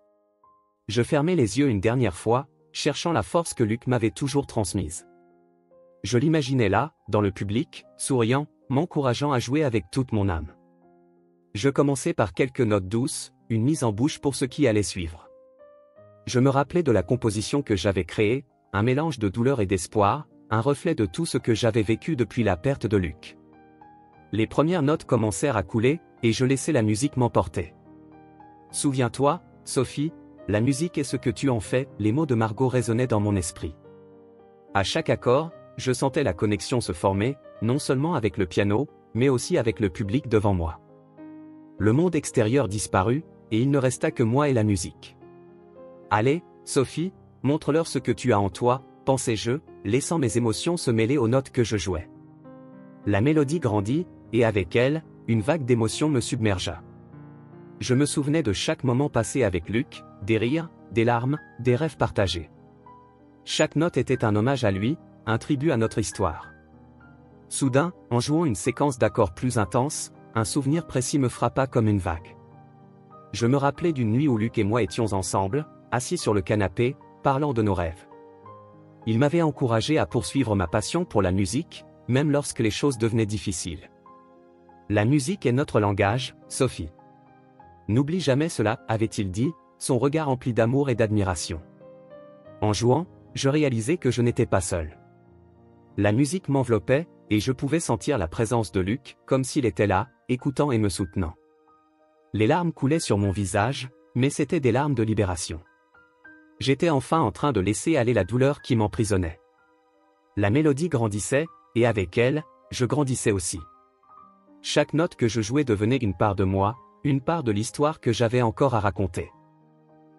Je fermai les yeux une dernière fois, cherchant la force que Luc m'avait toujours transmise. Je l'imaginais là, dans le public, souriant, m'encourageant à jouer avec toute mon âme. Je commençai par quelques notes douces, une mise en bouche pour ce qui allait suivre. Je me rappelais de la composition que j'avais créée, un mélange de douleur et d'espoir, un reflet de tout ce que j'avais vécu depuis la perte de Luc. Les premières notes commencèrent à couler, et je laissai la musique m'emporter. Souviens-toi, Sophie, la musique est ce que tu en fais, les mots de Margot résonnaient dans mon esprit. À chaque accord, je sentais la connexion se former, non seulement avec le piano, mais aussi avec le public devant moi. Le monde extérieur disparut, et il ne resta que moi et la musique. Allez, Sophie, montre-leur ce que tu as en toi, pensai-je, laissant mes émotions se mêler aux notes que je jouais. La mélodie grandit, et avec elle, une vague d'émotions me submergea. Je me souvenais de chaque moment passé avec Luc, des rires, des larmes, des rêves partagés. Chaque note était un hommage à lui, un tribut à notre histoire. Soudain, en jouant une séquence d'accords plus intense, un souvenir précis me frappa comme une vague. Je me rappelais d'une nuit où Luc et moi étions ensemble, assis sur le canapé, parlant de nos rêves. Il m'avait encouragé à poursuivre ma passion pour la musique, même lorsque les choses devenaient difficiles. La musique est notre langage, Sophie. N'oublie jamais cela, avait-il dit, son regard empli d'amour et d'admiration. En jouant, je réalisais que je n'étais pas seul. La musique m'enveloppait, et je pouvais sentir la présence de Luc, comme s'il était là, écoutant et me soutenant. Les larmes coulaient sur mon visage, mais c'étaient des larmes de libération. J'étais enfin en train de laisser aller la douleur qui m'emprisonnait. La mélodie grandissait, et avec elle, je grandissais aussi. Chaque note que je jouais devenait une part de moi, une part de l'histoire que j'avais encore à raconter.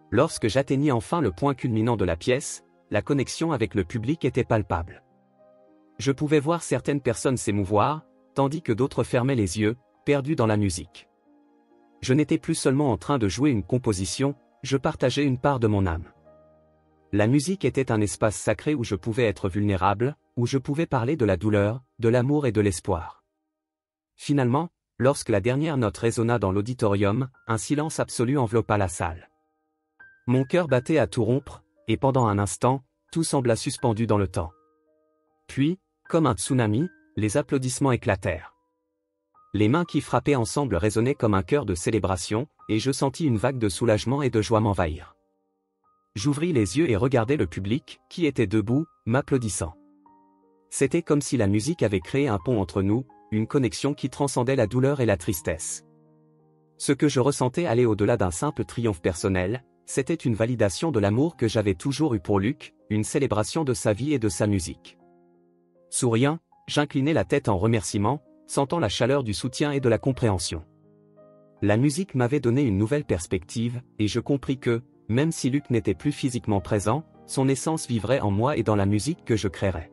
Lorsque j'atteignis enfin le point culminant de la pièce, la connexion avec le public était palpable. Je pouvais voir certaines personnes s'émouvoir, tandis que d'autres fermaient les yeux, perdus dans la musique. Je n'étais plus seulement en train de jouer une composition, je partageais une part de mon âme. La musique était un espace sacré où je pouvais être vulnérable, où je pouvais parler de la douleur, de l'amour et de l'espoir. Finalement, lorsque la dernière note résonna dans l'auditorium, un silence absolu enveloppa la salle. Mon cœur battait à tout rompre, et pendant un instant, tout sembla suspendu dans le temps. Puis, comme un tsunami, les applaudissements éclatèrent. Les mains qui frappaient ensemble résonnaient comme un chœur de célébration, et je sentis une vague de soulagement et de joie m'envahir. J'ouvris les yeux et regardai le public, qui était debout, m'applaudissant. C'était comme si la musique avait créé un pont entre nous, une connexion qui transcendait la douleur et la tristesse. Ce que je ressentais allait au-delà d'un simple triomphe personnel, c'était une validation de l'amour que j'avais toujours eu pour Luc, une célébration de sa vie et de sa musique. Souriant, j'inclinai la tête en remerciement, sentant la chaleur du soutien et de la compréhension. La musique m'avait donné une nouvelle perspective, et je compris que, même si Luc n'était plus physiquement présent, son essence vivrait en moi et dans la musique que je créerais.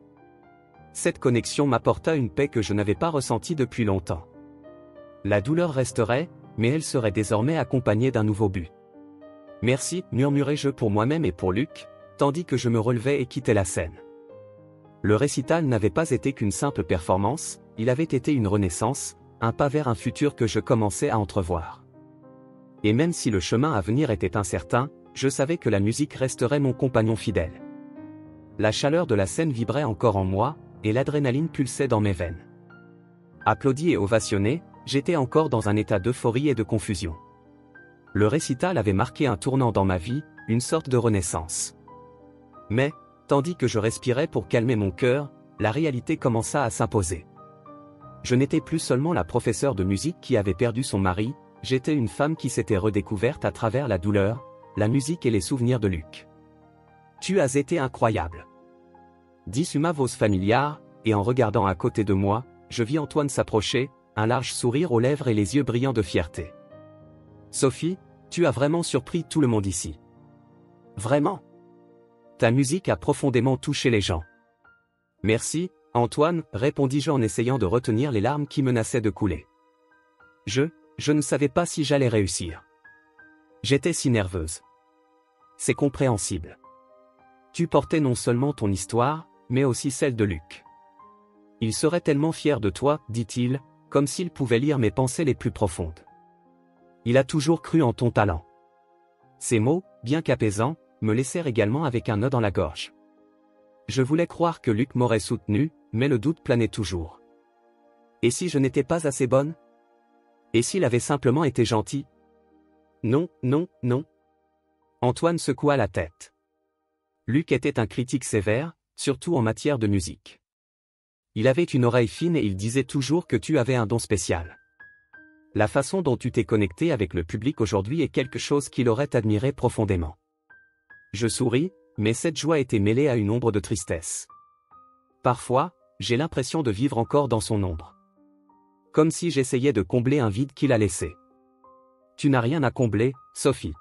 Cette connexion m'apporta une paix que je n'avais pas ressentie depuis longtemps. La douleur resterait, mais elle serait désormais accompagnée d'un nouveau but. Merci, murmurai-je pour moi-même et pour Luc, tandis que je me relevais et quittais la scène. Le récital n'avait pas été qu'une simple performance, il avait été une renaissance, un pas vers un futur que je commençais à entrevoir. Et même si le chemin à venir était incertain, je savais que la musique resterait mon compagnon fidèle. La chaleur de la scène vibrait encore en moi, et l'adrénaline pulsait dans mes veines. Applaudi et ovationné, j'étais encore dans un état d'euphorie et de confusion. Le récital avait marqué un tournant dans ma vie, une sorte de renaissance. Mais, tandis que je respirais pour calmer mon cœur, la réalité commença à s'imposer. Je n'étais plus seulement la professeure de musique qui avait perdu son mari, j'étais une femme qui s'était redécouverte à travers la douleur, la musique et les souvenirs de Luc. Tu as été incroyable. Dit Suma Vos Familiar, et en regardant à côté de moi, je vis Antoine s'approcher, un large sourire aux lèvres et les yeux brillants de fierté. Sophie, tu as vraiment surpris tout le monde ici. Vraiment. Ta musique a profondément touché les gens. Merci, Antoine, répondis-je en essayant de retenir les larmes qui menaçaient de couler. Je ne savais pas si j'allais réussir. J'étais si nerveuse. C'est compréhensible. Tu portais non seulement ton histoire, mais aussi celle de Luc. Il serait tellement fier de toi, dit-il, comme s'il pouvait lire mes pensées les plus profondes. Il a toujours cru en ton talent. Ces mots, bien qu'apaisants, me laissèrent également avec un nœud dans la gorge. Je voulais croire que Luc m'aurait soutenu, mais le doute planait toujours. Et si je n'étais pas assez bonne? Et s'il avait simplement été gentil? Non, non, non. Antoine secoua la tête. Luc était un critique sévère, surtout en matière de musique. Il avait une oreille fine et il disait toujours que tu avais un don spécial. La façon dont tu t'es connecté avec le public aujourd'hui est quelque chose qu'il aurait admiré profondément. Je souris, mais cette joie était mêlée à une ombre de tristesse. Parfois, j'ai l'impression de vivre encore dans son ombre. Comme si j'essayais de combler un vide qu'il a laissé. Tu n'as rien à combler, Sophie.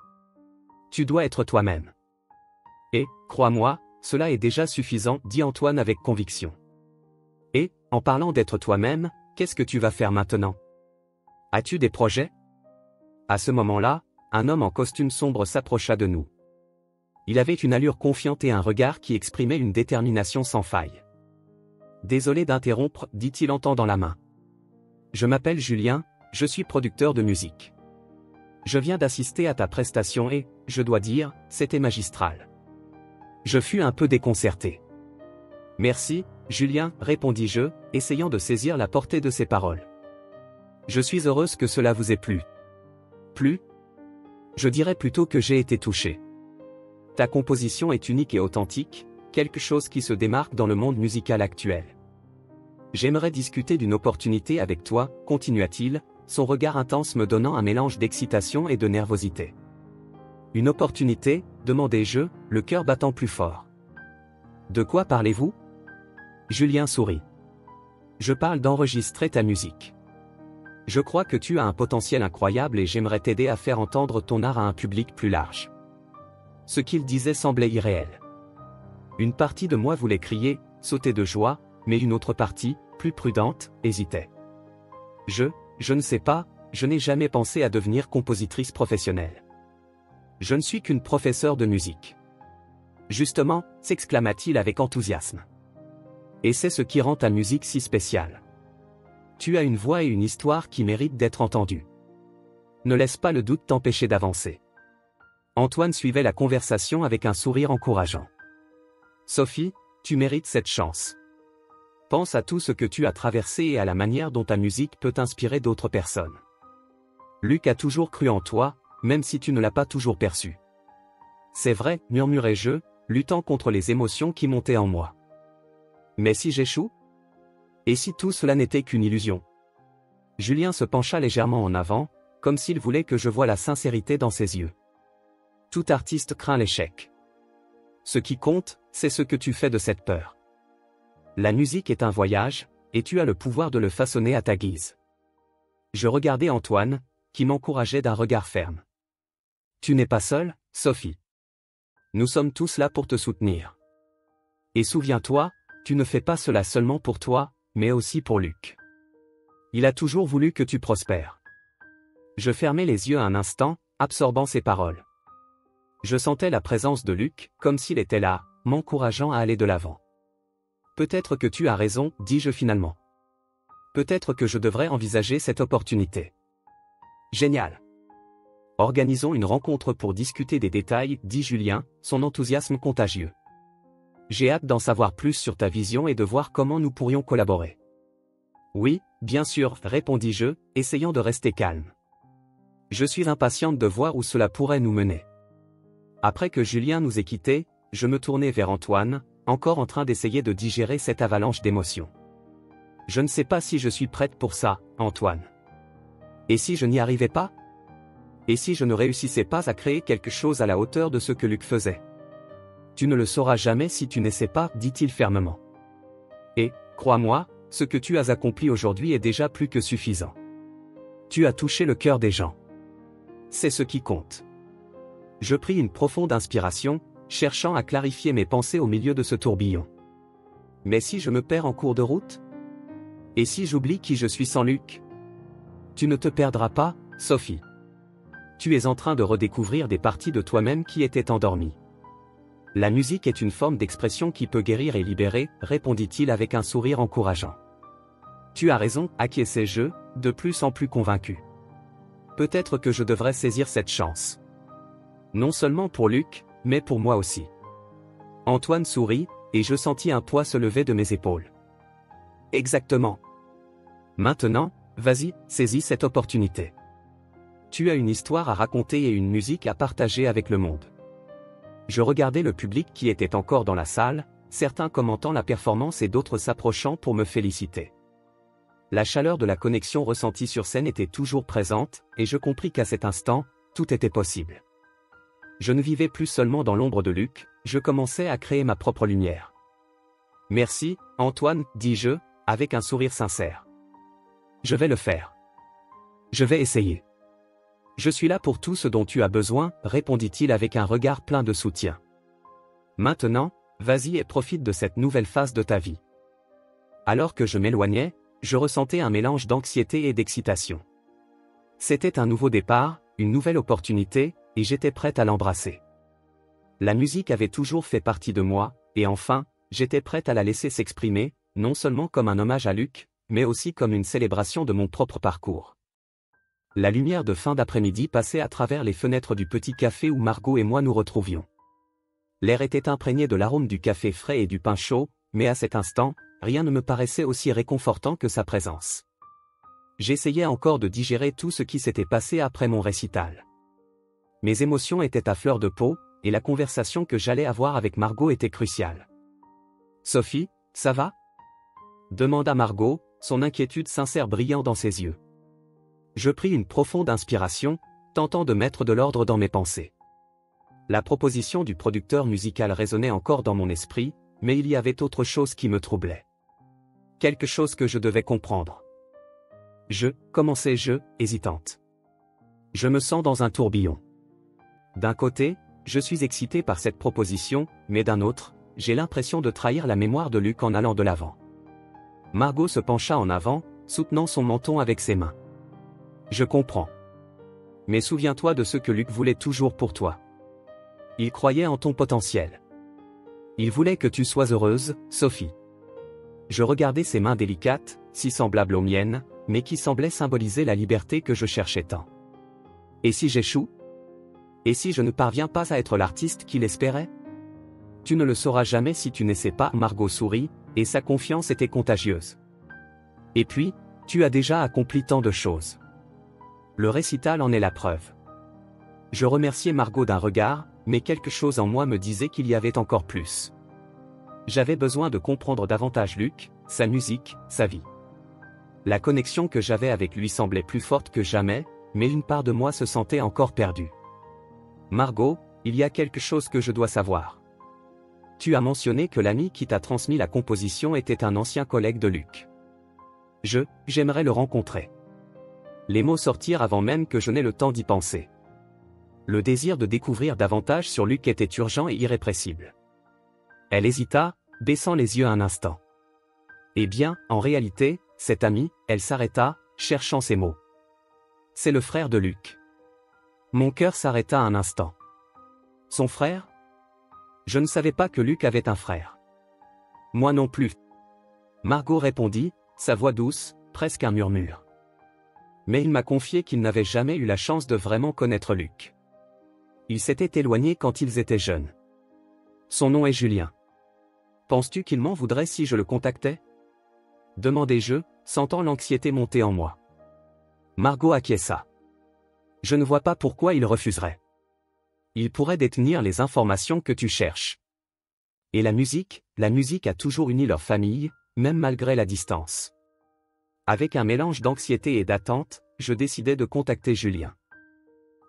Tu dois être toi-même. Et, crois-moi, cela est déjà suffisant, dit Antoine avec conviction. Et, en parlant d'être toi-même, qu'est-ce que tu vas faire maintenant? As-tu des projets? À ce moment-là, un homme en costume sombre s'approcha de nous. Il avait une allure confiante et un regard qui exprimait une détermination sans faille. Désolé d'interrompre, dit-il en tendant la main. Je m'appelle Julien, Je suis producteur de musique. Je viens d'assister à ta prestation et, je dois dire, c'était magistral. Je fus un peu déconcerté. Merci, Julien, répondis-je, essayant de saisir la portée de ses paroles. Je suis heureuse que cela vous ait plu. Plu? Je dirais plutôt que j'ai été touché. Ta composition est unique et authentique, quelque chose qui se démarque dans le monde musical actuel. J'aimerais discuter d'une opportunité avec toi, continua-t-il, son regard intense me donnant un mélange d'excitation et de nervosité. Une opportunité, demandai-je, le cœur battant plus fort. De quoi parlez-vous? Julien sourit. Je parle d'enregistrer ta musique. Je crois que tu as un potentiel incroyable et j'aimerais t'aider à faire entendre ton art à un public plus large. Ce qu'il disait semblait irréel. Une partie de moi voulait crier, sauter de joie, mais une autre partie, plus prudente, hésitait. Je ne sais pas, je n'ai jamais pensé à devenir compositrice professionnelle. Je ne suis qu'une professeure de musique. Justement, s'exclama-t-il avec enthousiasme. Et c'est ce qui rend ta musique si spéciale. Tu as une voix et une histoire qui méritent d'être entendues. Ne laisse pas le doute t'empêcher d'avancer. Antoine suivait la conversation avec un sourire encourageant. Sophie, tu mérites cette chance. Pense à tout ce que tu as traversé et à la manière dont ta musique peut inspirer d'autres personnes. Luc a toujours cru en toi, même si tu ne l'as pas toujours perçu. C'est vrai, murmurai-je, luttant contre les émotions qui montaient en moi. Mais si j'échoue? Et si tout cela n'était qu'une illusion? Julien se pencha légèrement en avant, comme s'il voulait que je voie la sincérité dans ses yeux. Tout artiste craint l'échec. Ce qui compte, c'est ce que tu fais de cette peur. La musique est un voyage, et tu as le pouvoir de le façonner à ta guise. Je regardais Antoine, qui m'encourageait d'un regard ferme. Tu n'es pas seule, Sophie. Nous sommes tous là pour te soutenir. Et souviens-toi, tu ne fais pas cela seulement pour toi, mais aussi pour Luc. Il a toujours voulu que tu prospères. Je fermai les yeux un instant, absorbant ses paroles. Je sentais la présence de Luc, comme s'il était là, m'encourageant à aller de l'avant. Peut-être que tu as raison, dis-je finalement. Peut-être que je devrais envisager cette opportunité. Génial. Organisons une rencontre pour discuter des détails, dit Julien, son enthousiasme contagieux. J'ai hâte d'en savoir plus sur ta vision et de voir comment nous pourrions collaborer. Oui, bien sûr, répondis-je, essayant de rester calme. Je suis impatiente de voir où cela pourrait nous mener. Après que Julien nous ait quittés, je me tournai vers Antoine, encore en train d'essayer de digérer cette avalanche d'émotions. Je ne sais pas si je suis prête pour ça, Antoine. Et si je n'y arrivais pas? Et si je ne réussissais pas à créer quelque chose à la hauteur de ce que Luc faisait? Tu ne le sauras jamais si tu n'essaies pas, dit-il fermement. Et, crois-moi, ce que tu as accompli aujourd'hui est déjà plus que suffisant. Tu as touché le cœur des gens. C'est ce qui compte. Je pris une profonde inspiration, cherchant à clarifier mes pensées au milieu de ce tourbillon. Mais si je me perds en cours de route? Et si j'oublie qui je suis sans Luc? Tu ne te perdras pas, Sophie. Tu es en train de redécouvrir des parties de toi-même qui étaient endormies. La musique est une forme d'expression qui peut guérir et libérer, répondit-il avec un sourire encourageant. Tu as raison, acquiesçai-je, de plus en plus convaincu. Peut-être que je devrais saisir cette chance. Non seulement pour Luc, mais pour moi aussi. Antoine sourit, et je sentis un poids se lever de mes épaules. Exactement. Maintenant, vas-y, saisis cette opportunité. Tu as une histoire à raconter et une musique à partager avec le monde. Je regardais le public qui était encore dans la salle, certains commentant la performance et d'autres s'approchant pour me féliciter. La chaleur de la connexion ressentie sur scène était toujours présente, et je compris qu'à cet instant, tout était possible. Je ne vivais plus seulement dans l'ombre de Luc, je commençais à créer ma propre lumière. Merci, Antoine, dis-je, avec un sourire sincère. Je vais le faire. Je vais essayer. Je suis là pour tout ce dont tu as besoin, répondit-il avec un regard plein de soutien. Maintenant, vas-y et profite de cette nouvelle phase de ta vie. Alors que je m'éloignais, je ressentais un mélange d'anxiété et d'excitation. C'était un nouveau départ, une nouvelle opportunité, et j'étais prête à l'embrasser. La musique avait toujours fait partie de moi, et enfin, j'étais prête à la laisser s'exprimer, non seulement comme un hommage à Luc, mais aussi comme une célébration de mon propre parcours. La lumière de fin d'après-midi passait à travers les fenêtres du petit café où Margot et moi nous retrouvions. L'air était imprégné de l'arôme du café frais et du pain chaud, mais à cet instant, rien ne me paraissait aussi réconfortant que sa présence. J'essayais encore de digérer tout ce qui s'était passé après mon récital. Mes émotions étaient à fleur de peau, et la conversation que j'allais avoir avec Margot était cruciale. « Sophie, ça va ?» demanda Margot, son inquiétude sincère brillant dans ses yeux. Je pris une profonde inspiration, tentant de mettre de l'ordre dans mes pensées. La proposition du producteur musical résonnait encore dans mon esprit, mais il y avait autre chose qui me troublait. Quelque chose que je devais comprendre. Commençai-je, hésitante. Je me sens dans un tourbillon. D'un côté, je suis excité par cette proposition, mais d'un autre, j'ai l'impression de trahir la mémoire de Luc en allant de l'avant. Margot se pencha en avant, soutenant son menton avec ses mains. Je comprends. Mais souviens-toi de ce que Luc voulait toujours pour toi. Il croyait en ton potentiel. Il voulait que tu sois heureuse, Sophie. Je regardais ses mains délicates, si semblables aux miennes, mais qui semblaient symboliser la liberté que je cherchais tant. Et si j'échoue ? Et si je ne parviens pas à être l'artiste qu'il espérait ? Tu ne le sauras jamais si tu n'essaies pas. Margot sourit, et sa confiance était contagieuse. Et puis, tu as déjà accompli tant de choses. Le récital en est la preuve. Je remerciais Margot d'un regard, mais quelque chose en moi me disait qu'il y avait encore plus. J'avais besoin de comprendre davantage Luc, sa musique, sa vie. La connexion que j'avais avec lui semblait plus forte que jamais, mais une part de moi se sentait encore perdue. Margot, il y a quelque chose que je dois savoir. Tu as mentionné que l'ami qui t'a transmis la composition était un ancien collègue de Luc. J'aimerais le rencontrer. Les mots sortirent avant même que je n'aie le temps d'y penser. Le désir de découvrir davantage sur Luc était urgent et irrépressible. Elle hésita, baissant les yeux un instant. Eh bien, en réalité, cet ami, elle s'arrêta, cherchant ses mots. C'est le frère de Luc. Mon cœur s'arrêta un instant. Son frère ? Je ne savais pas que Luc avait un frère. Moi non plus. Margot répondit, sa voix douce, presque un murmure. Mais il m'a confié qu'il n'avait jamais eu la chance de vraiment connaître Luc. Il s'était éloigné quand ils étaient jeunes. Son nom est Julien. Penses-tu qu'il m'en voudrait si je le contactais ? Demandai-je, sentant l'anxiété monter en moi. Margot acquiesça. Je ne vois pas pourquoi il refuserait. Il pourrait détenir les informations que tu cherches. Et la musique a toujours uni leur famille, même malgré la distance. Avec un mélange d'anxiété et d'attente, je décidai de contacter Julien.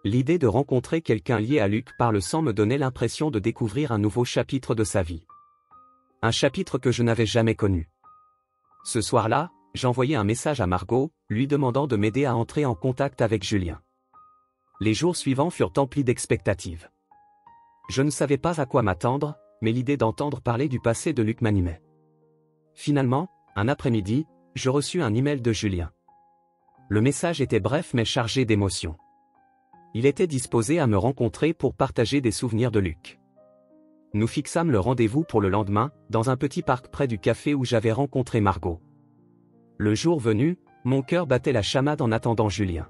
L'idée de rencontrer quelqu'un lié à Luc par le sang me donnait l'impression de découvrir un nouveau chapitre de sa vie. Un chapitre que je n'avais jamais connu. Ce soir-là, j'envoyai un message à Margot, lui demandant de m'aider à entrer en contact avec Julien. Les jours suivants furent emplis d'expectatives. Je ne savais pas à quoi m'attendre, mais l'idée d'entendre parler du passé de Luc m'animait. Finalement, un après-midi, je reçus un email de Julien. Le message était bref mais chargé d'émotions. Il était disposé à me rencontrer pour partager des souvenirs de Luc. Nous fixâmes le rendez-vous pour le lendemain, dans un petit parc près du café où j'avais rencontré Margot. Le jour venu, mon cœur battait la chamade en attendant Julien.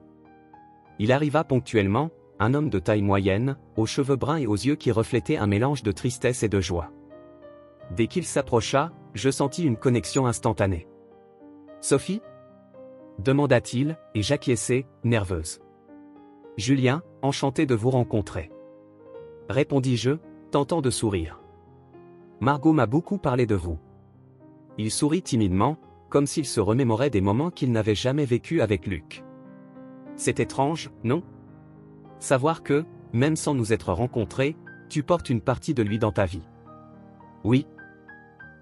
Il arriva ponctuellement, un homme de taille moyenne, aux cheveux bruns et aux yeux qui reflétaient un mélange de tristesse et de joie. Dès qu'il s'approcha, je sentis une connexion instantanée. « Sophie ?» demanda-t-il, et j'acquiesçai, nerveuse. « Julien, enchanté de vous rencontrer. » répondis-je, tentant de sourire. « Margot m'a beaucoup parlé de vous. » Il sourit timidement, comme s'il se remémorait des moments qu'il n'avait jamais vécus avec Luc. C'est étrange, non ? Savoir que, même sans nous être rencontrés, tu portes une partie de lui dans ta vie. Oui.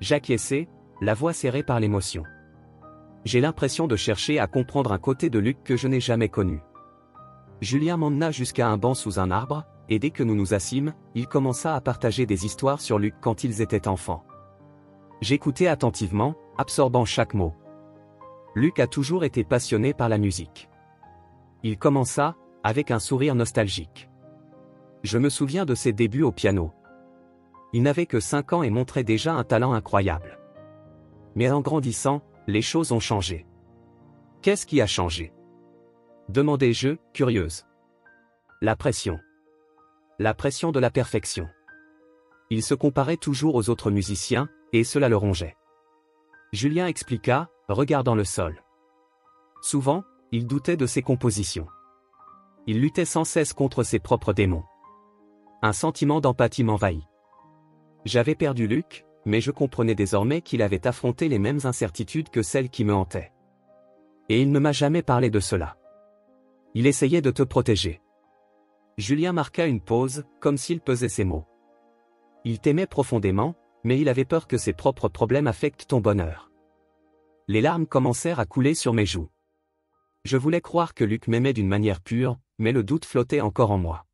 J'acquiesçai, la voix serrée par l'émotion. J'ai l'impression de chercher à comprendre un côté de Luc que je n'ai jamais connu. Julien m'emmena jusqu'à un banc sous un arbre, et dès que nous nous assîmes, il commença à partager des histoires sur Luc quand ils étaient enfants. J'écoutais attentivement, absorbant chaque mot. Luc a toujours été passionné par la musique. Il commença, avec un sourire nostalgique. Je me souviens de ses débuts au piano. Il n'avait que 5 ans et montrait déjà un talent incroyable. Mais en grandissant, les choses ont changé. Qu'est-ce qui a changé ? demandai-je, curieuse. La pression. La pression de la perfection. Il se comparait toujours aux autres musiciens, et cela le rongeait. Julien expliqua, regardant le sol. Souvent, il doutait de ses compositions. Il luttait sans cesse contre ses propres démons. Un sentiment d'empathie m'envahit. J'avais perdu Luc, mais je comprenais désormais qu'il avait affronté les mêmes incertitudes que celles qui me hantaient. Et il ne m'a jamais parlé de cela. Il essayait de te protéger. Julien marqua une pause, comme s'il pesait ses mots. Il t'aimait profondément, mais il avait peur que ses propres problèmes affectent ton bonheur. Les larmes commencèrent à couler sur mes joues. Je voulais croire que Luc m'aimait d'une manière pure, mais le doute flottait encore en moi.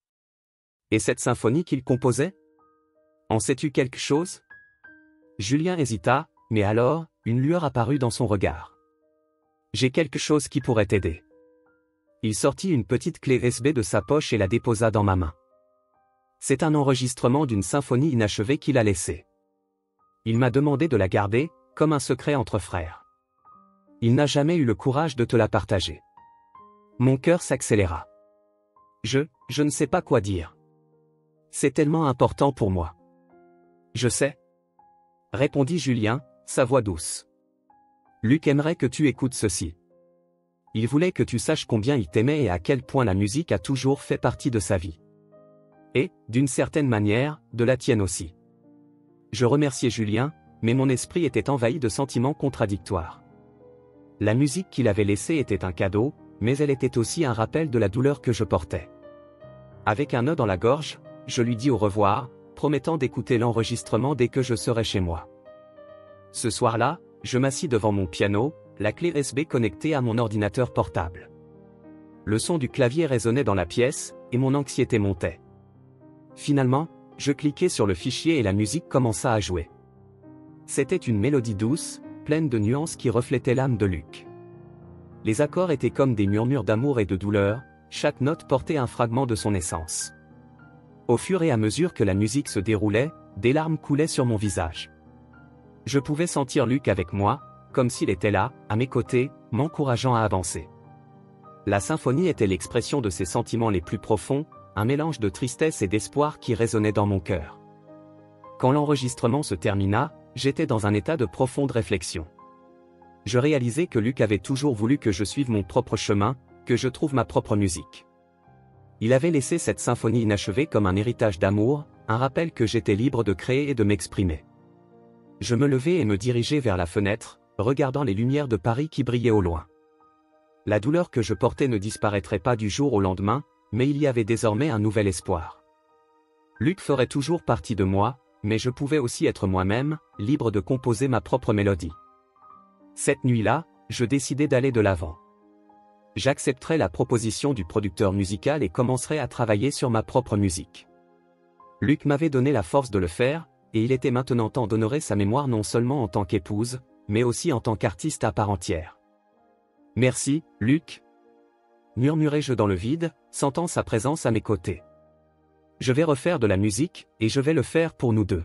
Et cette symphonie qu'il composait? En sais-tu quelque chose? Julien hésita, mais alors, une lueur apparut dans son regard. J'ai quelque chose qui pourrait t'aider. Il sortit une petite clé USB de sa poche et la déposa dans ma main. C'est un enregistrement d'une symphonie inachevée qu'il a laissée. Il m'a demandé de la garder, comme un secret entre frères. Il n'a jamais eu le courage de te la partager. Mon cœur s'accéléra. Je ne sais pas quoi dire. C'est tellement important pour moi. Je sais. Répondit Julien, sa voix douce. Luc aimerait que tu écoutes ceci. Il voulait que tu saches combien il t'aimait et à quel point la musique a toujours fait partie de sa vie. Et, d'une certaine manière, de la tienne aussi. Je remerciais Julien, mais mon esprit était envahi de sentiments contradictoires. La musique qu'il avait laissée était un cadeau, mais elle était aussi un rappel de la douleur que je portais. Avec un nœud dans la gorge, je lui dis au revoir, promettant d'écouter l'enregistrement dès que je serais chez moi. Ce soir-là, je m'assis devant mon piano, la clé USB connectée à mon ordinateur portable. Le son du clavier résonnait dans la pièce, et mon anxiété montait. Finalement, je cliquai sur le fichier et la musique commença à jouer. C'était une mélodie douce, pleine de nuances qui reflétait l'âme de Luc. Les accords étaient comme des murmures d'amour et de douleur, chaque note portait un fragment de son essence. Au fur et à mesure que la musique se déroulait, des larmes coulaient sur mon visage. Je pouvais sentir Luc avec moi, comme s'il était là, à mes côtés, m'encourageant à avancer. La symphonie était l'expression de ses sentiments les plus profonds, un mélange de tristesse et d'espoir qui résonnait dans mon cœur. Quand l'enregistrement se termina, j'étais dans un état de profonde réflexion. Je réalisais que Luc avait toujours voulu que je suive mon propre chemin, que je trouve ma propre musique. Il avait laissé cette symphonie inachevée comme un héritage d'amour, un rappel que j'étais libre de créer et de m'exprimer. Je me levai et me dirigeai vers la fenêtre, regardant les lumières de Paris qui brillaient au loin. La douleur que je portais ne disparaîtrait pas du jour au lendemain, mais il y avait désormais un nouvel espoir. Luc ferait toujours partie de moi, mais je pouvais aussi être moi-même, libre de composer ma propre mélodie. Cette nuit-là, je décidai d'aller de l'avant. J'accepterai la proposition du producteur musical et commencerai à travailler sur ma propre musique. Luc m'avait donné la force de le faire, et il était maintenant temps d'honorer sa mémoire non seulement en tant qu'épouse, mais aussi en tant qu'artiste à part entière. Merci, Luc, murmurai-je dans le vide, sentant sa présence à mes côtés. Je vais refaire de la musique, et je vais le faire pour nous deux.